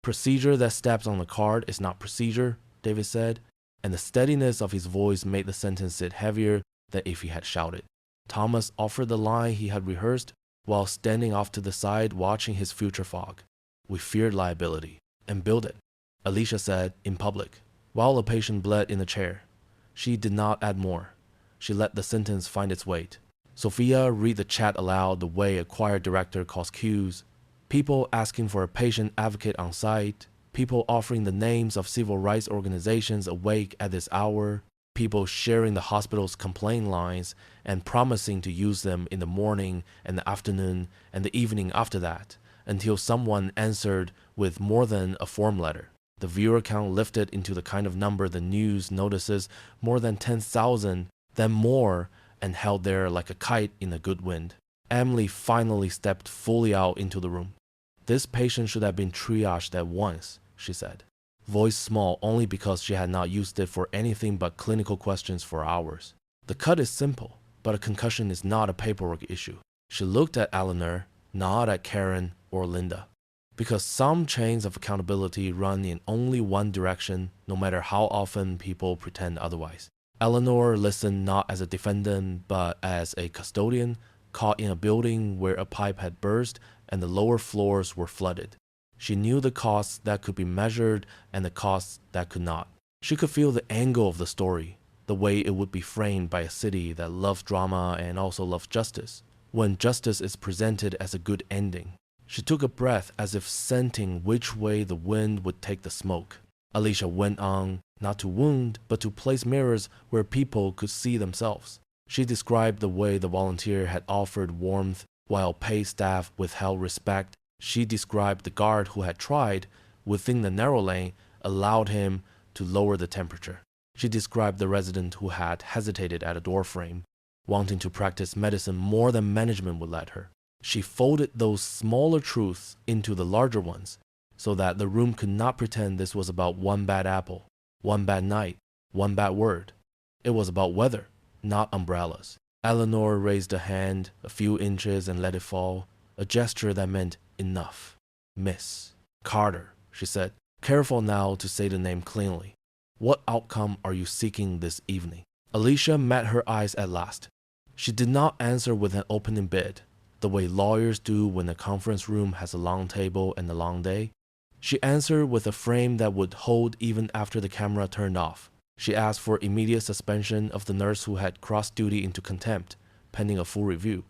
Procedure that steps on a card is not procedure," David said, and the steadiness of his voice made the sentence sit heavier than if he had shouted. Thomas offered the line he had rehearsed while standing off to the side watching his future fog. We feared liability and built it, Alicia said in public, while a patient bled in a chair. She did not add more. She let the sentence find its weight. Sophia read the chat aloud the way a choir director calls cues. People asking for a patient advocate on site. People offering the names of civil rights organizations awake at this hour. People sharing the hospital's complaint lines and promising to use them in the morning and the afternoon and the evening after that, until someone answered with more than a form letter. The viewer count lifted into the kind of number the news notices more than 10,000, then more, and held there like a kite in a good wind. Emily finally stepped fully out into the room. This patient should have been triaged at once, she said, voice small only because she had not used it for anything but clinical questions for hours. The cut is simple, but a concussion is not a paperwork issue. She looked at Eleanor, not at Karen or Linda. Because some chains of accountability run in only one direction, no matter how often people pretend otherwise. Eleanor listened not as a defendant, but as a custodian caught in a building where a pipe had burst and the lower floors were flooded. She knew the costs that could be measured and the costs that could not. She could feel the angle of the story, the way it would be framed by a city that loves drama and also loves justice, when justice is presented as a good ending. She took a breath as if scenting which way the wind would take the smoke. Alicia went on, not to wound, but to place mirrors where people could see themselves. She described the way the volunteer had offered warmth while paid staff withheld respect. She described the guard who had tried, within the narrow lane, allowed him to lower the temperature. She described the resident who had hesitated at a doorframe, wanting to practice medicine more than management would let her. She folded those smaller truths into the larger ones, so that the room could not pretend this was about one bad apple, one bad night, one bad word. It was about weather, not umbrellas. Eleanor raised a hand a few inches and let it fall, a gesture that meant enough. Miss Carter, she said, careful now to say the name cleanly. What outcome are you seeking this evening? Alicia met her eyes at last. She did not answer with an opening bid, the way lawyers do when a conference room has a long table and a long day. She answered with a frame that would hold even after the camera turned off. She asked for immediate suspension of the nurse who had crossed duty into contempt, pending a full review,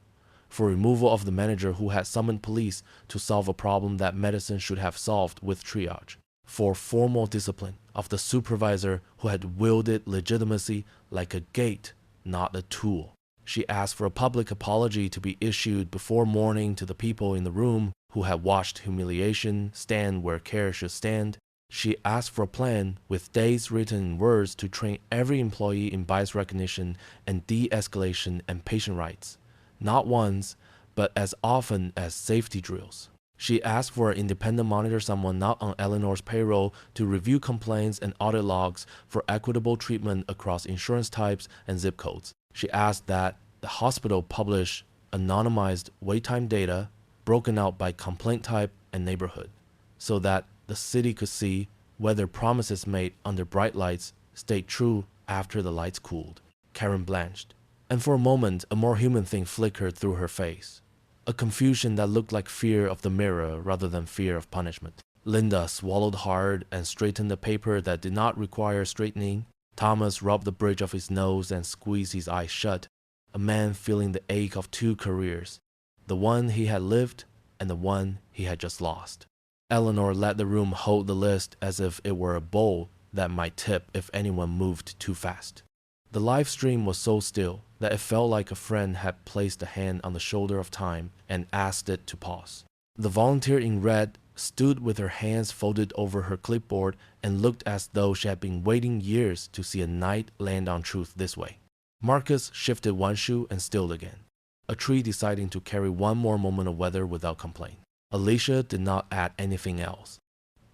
for removal of the manager who had summoned police to solve a problem that medicine should have solved with triage, for formal discipline of the supervisor who had wielded legitimacy like a gate, not a tool. She asked for a public apology to be issued before morning to the people in the room who had watched humiliation stand where care should stand. She asked for a plan with dates written in words to train every employee in bias recognition and de-escalation and patient rights, not once, but as often as safety drills. She asked for an independent monitor, someone not on Eleanor's payroll, to review complaints and audit logs for equitable treatment across insurance types and zip codes. She asked that the hospital publish anonymized wait time data broken out by complaint type and neighborhood, so that the city could see whether promises made under bright lights stayed true after the lights cooled. Karen blanched, and for a moment a more human thing flickered through her face, a confusion that looked like fear of the mirror rather than fear of punishment. Linda swallowed hard and straightened a paper that did not require straightening. Thomas rubbed the bridge of his nose and squeezed his eyes shut, a man feeling the ache of two careers, the one he had lived and the one he had just lost. Eleanor let the room hold the list as if it were a bowl that might tip if anyone moved too fast. The live stream was so still that it felt like a friend had placed a hand on the shoulder of time and asked it to pause. The volunteer in red stood with her hands folded over her clipboard and looked as though she had been waiting years to see a knight land on truth this way. Marcus shifted one shoe and stilled again, a tree deciding to carry one more moment of weather without complaint. Alicia did not add anything else.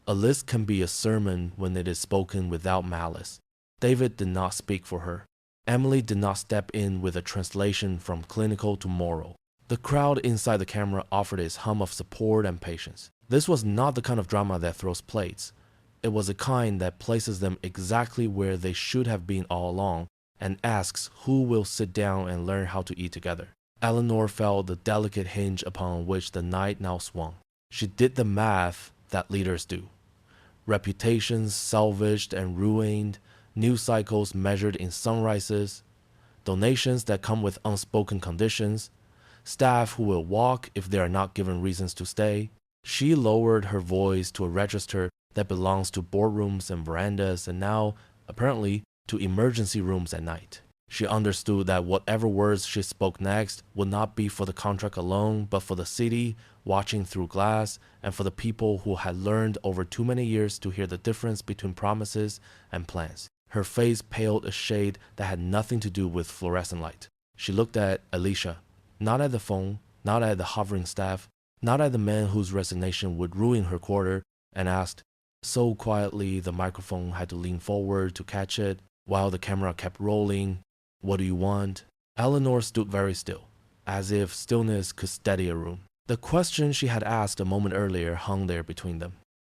A list can be a sermon when it is spoken without malice. David did not speak for her. Emily did not step in with a translation from clinical to moral. The crowd inside the camera offered its hum of support and patience. This was not the kind of drama that throws plates. It was a kind that places them exactly where they should have been all along and asks who will sit down and learn how to eat together. Eleanor felt the delicate hinge upon which the night now swung. She did the math that leaders do. Reputations salvaged and ruined, news cycles measured in sunrises, donations that come with unspoken conditions, staff who will walk if they are not given reasons to stay. She lowered her voice to a register that belongs to boardrooms and verandas and now, apparently, to emergency rooms at night. She understood that whatever words she spoke next would not be for the contract alone, but for the city watching through glass and for the people who had learned over too many years to hear the difference between promises and plans. Her face paled a shade that had nothing to do with fluorescent light. She looked at Alicia, not at the phone, not at the hovering staff, not at the man whose resignation would ruin her quarter, and asked, so quietly the microphone had to lean forward to catch it, while the camera kept rolling, "What do you want?" Eleanor stood very still, as if stillness could steady a room. The question she had asked a moment earlier hung there between them.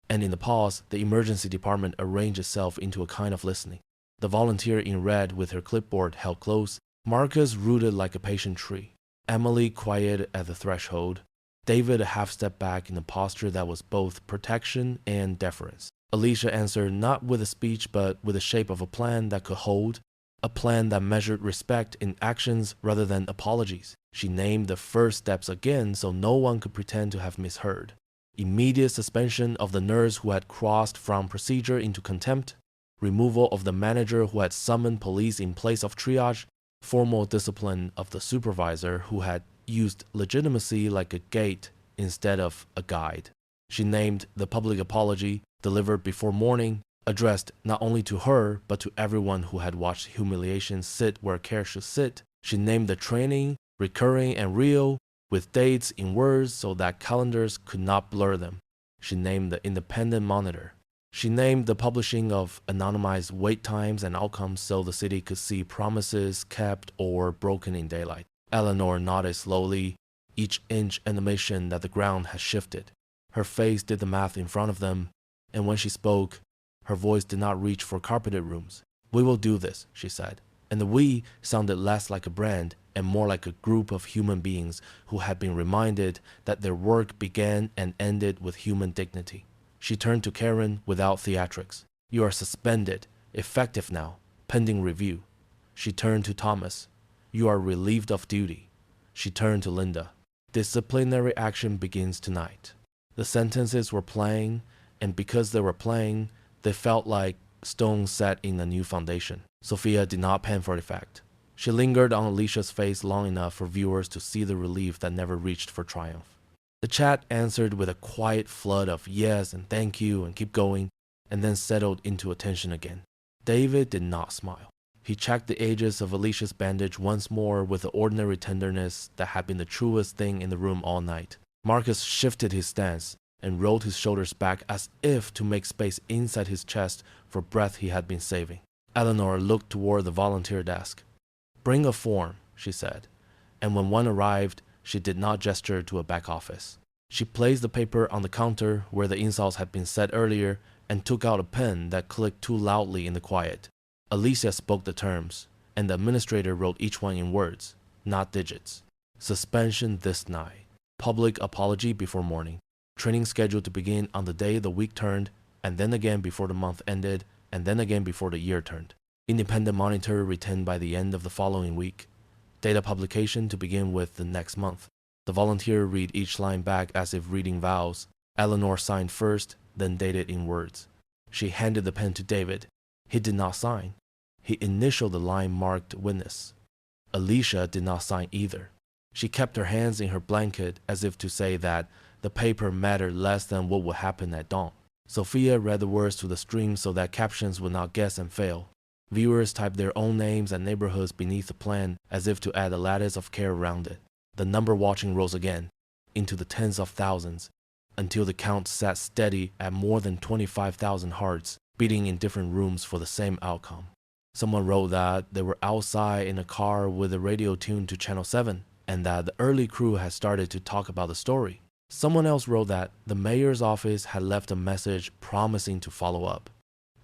And in the pause, the emergency department arranged itself into a kind of listening. The volunteer in red with her clipboard held close, Marcus rooted like a patient tree, Emily quiet at the threshold, David a half step back in a posture that was both protection and deference. Alicia answered not with a speech but with the shape of a plan that could hold, a plan that measured respect in actions rather than apologies. She named the first steps again so no one could pretend to have misheard. Immediate suspension of the nurse who had crossed from procedure into contempt, removal of the manager who had summoned police in place of triage, formal discipline of the supervisor who had used legitimacy like a gate instead of a guide. She named the public apology, delivered before morning, addressed not only to her but to everyone who had watched humiliation sit where care should sit. She named the training, recurring and real, with dates in words so that calendars could not blur them. She named the independent monitor. She named the publishing of anonymized wait times and outcomes so the city could see promises kept or broken in daylight. Eleanor nodded slowly, each inch an admission that the ground had shifted. Her face did the math in front of them, and when she spoke, her voice did not reach for carpeted rooms. "We will do this," she said, and the "we" sounded less like a brand and more like a group of human beings who had been reminded that their work began and ended with human dignity. She turned to Karen without theatrics. "You are suspended, effective now, pending review." She turned to Thomas. "You are relieved of duty." She turned to Linda. "Disciplinary action begins tonight." The sentences were playing, and because they were playing, they felt like stones set in a new foundation. Sophia did not pen for effect. She lingered on Alicia's face long enough for viewers to see the relief that never reached for triumph. The chat answered with a quiet flood of yes and thank you and keep going, and then settled into attention again. David did not smile. He checked the edges of Alicia's bandage once more with the ordinary tenderness that had been the truest thing in the room all night. Marcus shifted his stance and rolled his shoulders back as if to make space inside his chest for breath he had been saving. Eleanor looked toward the volunteer desk. "Bring a form," she said, and when one arrived, she did not gesture to a back office. She placed the paper on the counter where the insults had been said earlier and took out a pen that clicked too loudly in the quiet. Alicia spoke the terms, and the administrator wrote each one in words, not digits. Suspension this night. Public apology before morning. Training scheduled to begin on the day the week turned, and then again before the month ended, and then again before the year turned. Independent monitor retained by the end of the following week. Data publication to begin with the next month. The volunteer read each line back as if reading vows. Eleanor signed first, then dated in words. She handed the pen to David. He did not sign. He initialed the line marked witness. Alicia did not sign either. She kept her hands in her blanket as if to say that the paper mattered less than what would happen at dawn. Sophia read the words to the stream so that captions would not guess and fail. Viewers typed their own names and neighborhoods beneath the plan as if to add a lattice of care around it. The number watching rose again, into the tens of thousands, until the count sat steady at more than 25,000 hearts, beating in different rooms for the same outcome. Someone wrote that they were outside in a car with the radio tuned to Channel 7, and that the early crew had started to talk about the story. Someone else wrote that the mayor's office had left a message promising to follow up.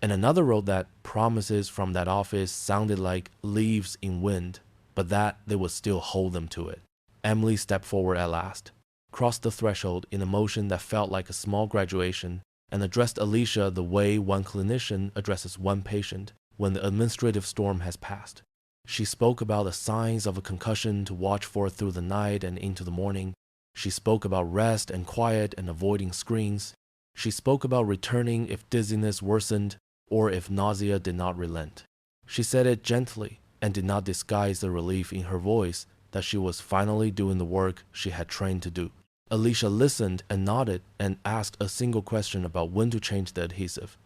And another wrote that promises from that office sounded like leaves in wind, but that they would still hold them to it. Emily stepped forward at last, crossed the threshold in a motion that felt like a small graduation, and addressed Alicia the way one clinician addresses one patient when the administrative storm has passed. She spoke about the signs of a concussion to watch for through the night and into the morning. She spoke about rest and quiet and avoiding screens. She spoke about returning if dizziness worsened or if nausea did not relent. She said it gently and did not disguise the relief in her voice that she was finally doing the work she had trained to do. Alicia listened and nodded and asked a single question about when to change the adhesive,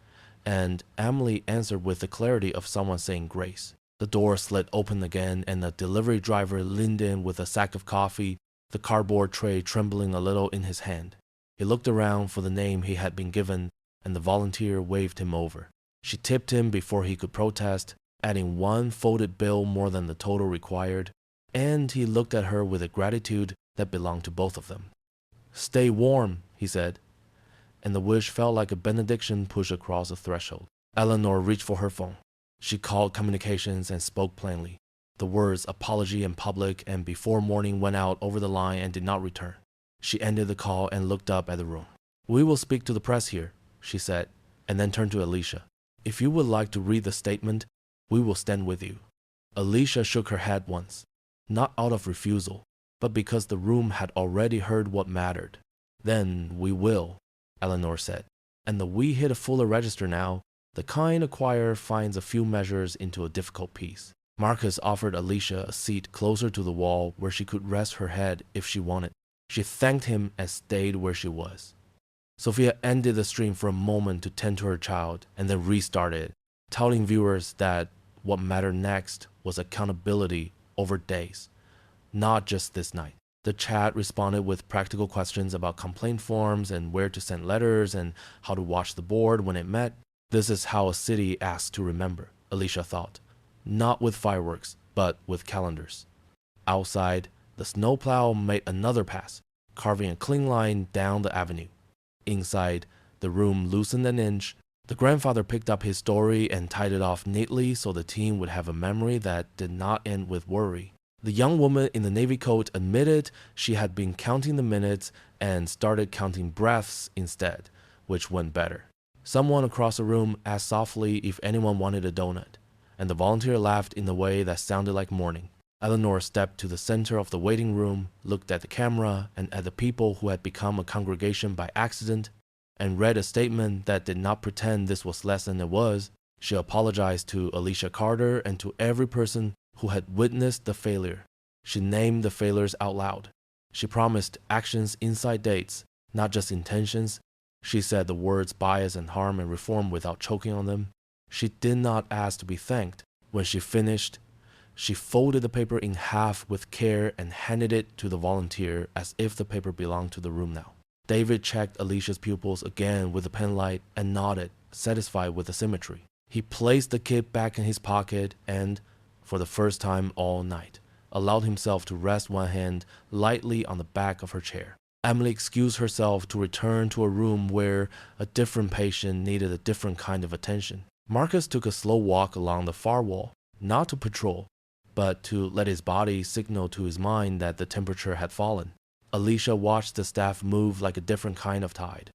and Emily answered with the clarity of someone saying grace. The door slid open again and a delivery driver leaned in with a sack of coffee, the cardboard tray trembling a little in his hand. He looked around for the name he had been given, and the volunteer waved him over. She tipped him before he could protest, adding one folded bill more than the total required, and he looked at her with a gratitude that belonged to both of them. "Stay warm," he said, and the wish felt like a benediction pushed across the threshold. Eleanor reached for her phone. She called communications and spoke plainly. The words apology in public and before morning went out over the line and did not return. She ended the call and looked up at the room. "We will speak to the press here," she said, and then turned to Alicia. "If you would like to read the statement, we will stand with you." Alicia shook her head once, not out of refusal, but because the room had already heard what mattered. "Then we will," Eleanor said, and the we hit a fuller register now, the kind a choir finds a few measures into a difficult piece. Marcus offered Alicia a seat closer to the wall where she could rest her head if she wanted. She thanked him and stayed where she was. Sophia ended the stream for a moment to tend to her child and then restarted, telling viewers that what mattered next was accountability over days, not just this night. The chat responded with practical questions about complaint forms and where to send letters and how to watch the board when it met. This is how a city asks to remember, Alicia thought. Not with fireworks, but with calendars. Outside, the snowplow made another pass, carving a clean line down the avenue. Inside, the room loosened an inch. The grandfather picked up his story and tied it off neatly so the teen would have a memory that did not end with worry. The young woman in the navy coat admitted she had been counting the minutes and started counting breaths instead, which went better. Someone across the room asked softly if anyone wanted a donut, and the volunteer laughed in a way that sounded like mourning. Eleanor stepped to the center of the waiting room, looked at the camera and at the people who had become a congregation by accident, and read a statement that did not pretend this was less than it was. She apologized to Alicia Carter and to every person who had witnessed the failure. She named the failures out loud. She promised actions inside dates, not just intentions. She said the words bias and harm and reform without choking on them. She did not ask to be thanked. When she finished, she folded the paper in half with care and handed it to the volunteer as if the paper belonged to the room now. David checked Alicia's pupils again with the penlight and nodded, satisfied with the symmetry. He placed the kit back in his pocket and, for the first time all night, allowed himself to rest one hand lightly on the back of her chair. Emily excused herself to return to a room where a different patient needed a different kind of attention. Marcus took a slow walk along the far wall, not to patrol, but to let his body signal to his mind that the temperature had fallen. Alicia watched the staff move like a different kind of tide.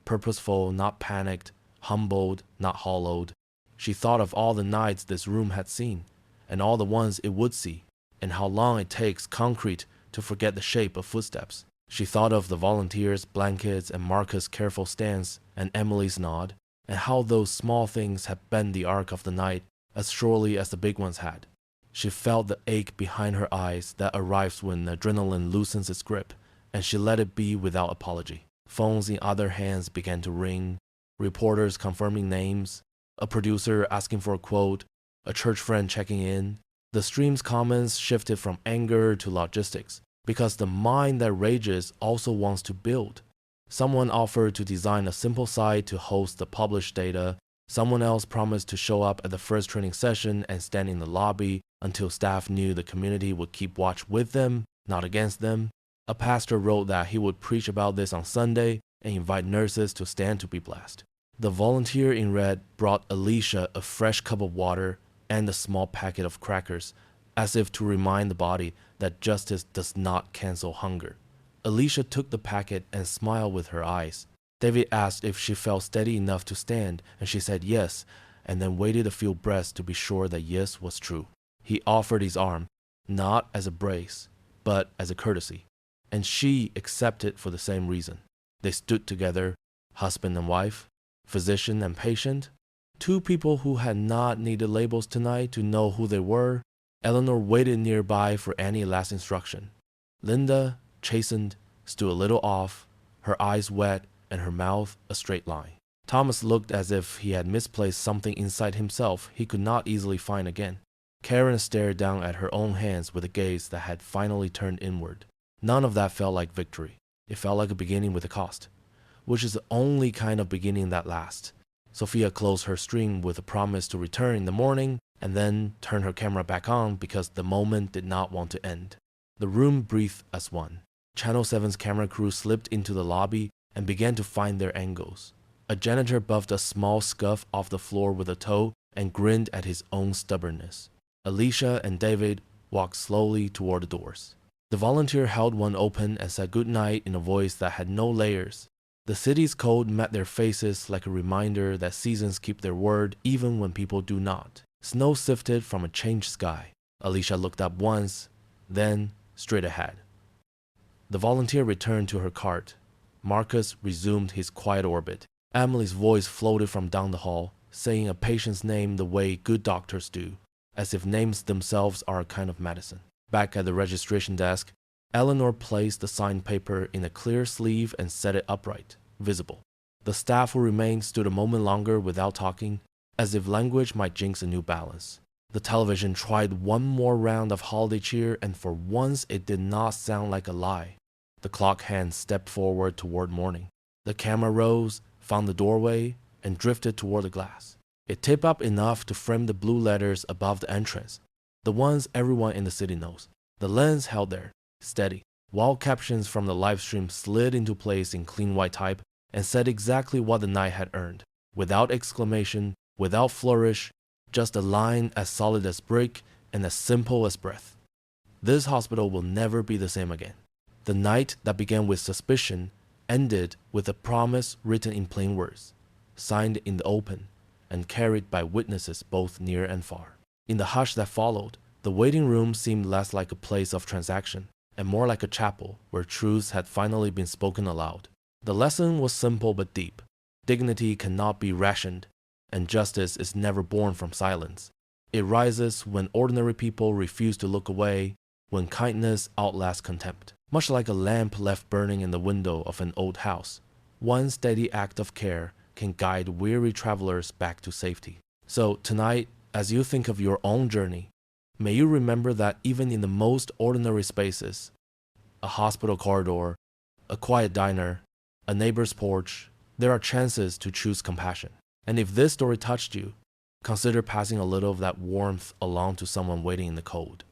Purposeful, not panicked, humbled, not hollowed. She thought of all the nights this room had seen, and all the ones it would see, and how long it takes concrete to forget the shape of footsteps. She thought of the volunteers' blankets and Marcus' careful stance and Emily's nod, and how those small things had bent the arc of the night as surely as the big ones had. She felt the ache behind her eyes that arrives when adrenaline loosens its grip, and she let it be without apology. Phones in other hands began to ring, reporters confirming names, a producer asking for a quote, a church friend checking in. The stream's comments shifted from anger to logistics, because the mind that rages also wants to build. Someone offered to design a simple site to host the published data. Someone else promised to show up at the first training session and stand in the lobby until staff knew the community would keep watch with them, not against them. A pastor wrote that he would preach about this on Sunday and invite nurses to stand to be blessed. The volunteer in red brought Alicia a fresh cup of water and a small packet of crackers, as if to remind the body that justice does not cancel hunger. Alicia took the packet and smiled with her eyes. David asked if she felt steady enough to stand, and she said yes, and then waited a few breaths to be sure that yes was true. He offered his arm, not as a brace, but as a courtesy, and she accepted for the same reason. They stood together, husband and wife, physician and patient, two people who had not needed labels tonight to know who they were. Eleanor waited nearby for any last instruction. Linda, chastened, stood a little off, her eyes wet and her mouth a straight line. Thomas looked as if he had misplaced something inside himself he could not easily find again. Karen stared down at her own hands with a gaze that had finally turned inward. None of that felt like victory. It felt like a beginning with a cost, which is the only kind of beginning that lasts. Sophia closed her stream with a promise to return in the morning and then turned her camera back on because the moment did not want to end. The room breathed as one. Channel 7's camera crew slipped into the lobby and began to find their angles. A janitor buffed a small scuff off the floor with a toe and grinned at his own stubbornness. Alicia and David walked slowly toward the doors. The volunteer held one open and said goodnight in a voice that had no layers. The city's cold met their faces like a reminder that seasons keep their word even when people do not. Snow sifted from a changed sky. Alicia looked up once, then straight ahead. The volunteer returned to her cart. Marcus resumed his quiet orbit. Emily's voice floated from down the hall, saying a patient's name the way good doctors do, as if names themselves are a kind of medicine. Back at the registration desk, Eleanor placed the signed paper in a clear sleeve and set it upright, visible. The staff who remained stood a moment longer without talking, as if language might jinx a new balance. The television tried one more round of holiday cheer, and for once it did not sound like a lie. The clock hand stepped forward toward morning. The camera rose, found the doorway, and drifted toward the glass. It tipped up enough to frame the blue letters above the entrance, the ones everyone in the city knows. The lens held there, steady, while captions from the livestream slid into place in clean white type and said exactly what the night had earned, without exclamation, without flourish, just a line as solid as brick and as simple as breath. This hospital will never be the same again. The night that began with suspicion ended with a promise written in plain words, signed in the open, and carried by witnesses both near and far. In the hush that followed, the waiting room seemed less like a place of transaction and more like a chapel where truths had finally been spoken aloud. The lesson was simple but deep. Dignity cannot be rationed, and justice is never born from silence. It rises when ordinary people refuse to look away, when kindness outlasts contempt. Much like a lamp left burning in the window of an old house, one steady act of care can guide weary travelers back to safety. So tonight, as you think of your own journey, may you remember that even in the most ordinary spaces, a hospital corridor, a quiet diner, a neighbor's porch, there are chances to choose compassion. And if this story touched you, consider passing a little of that warmth along to someone waiting in the cold.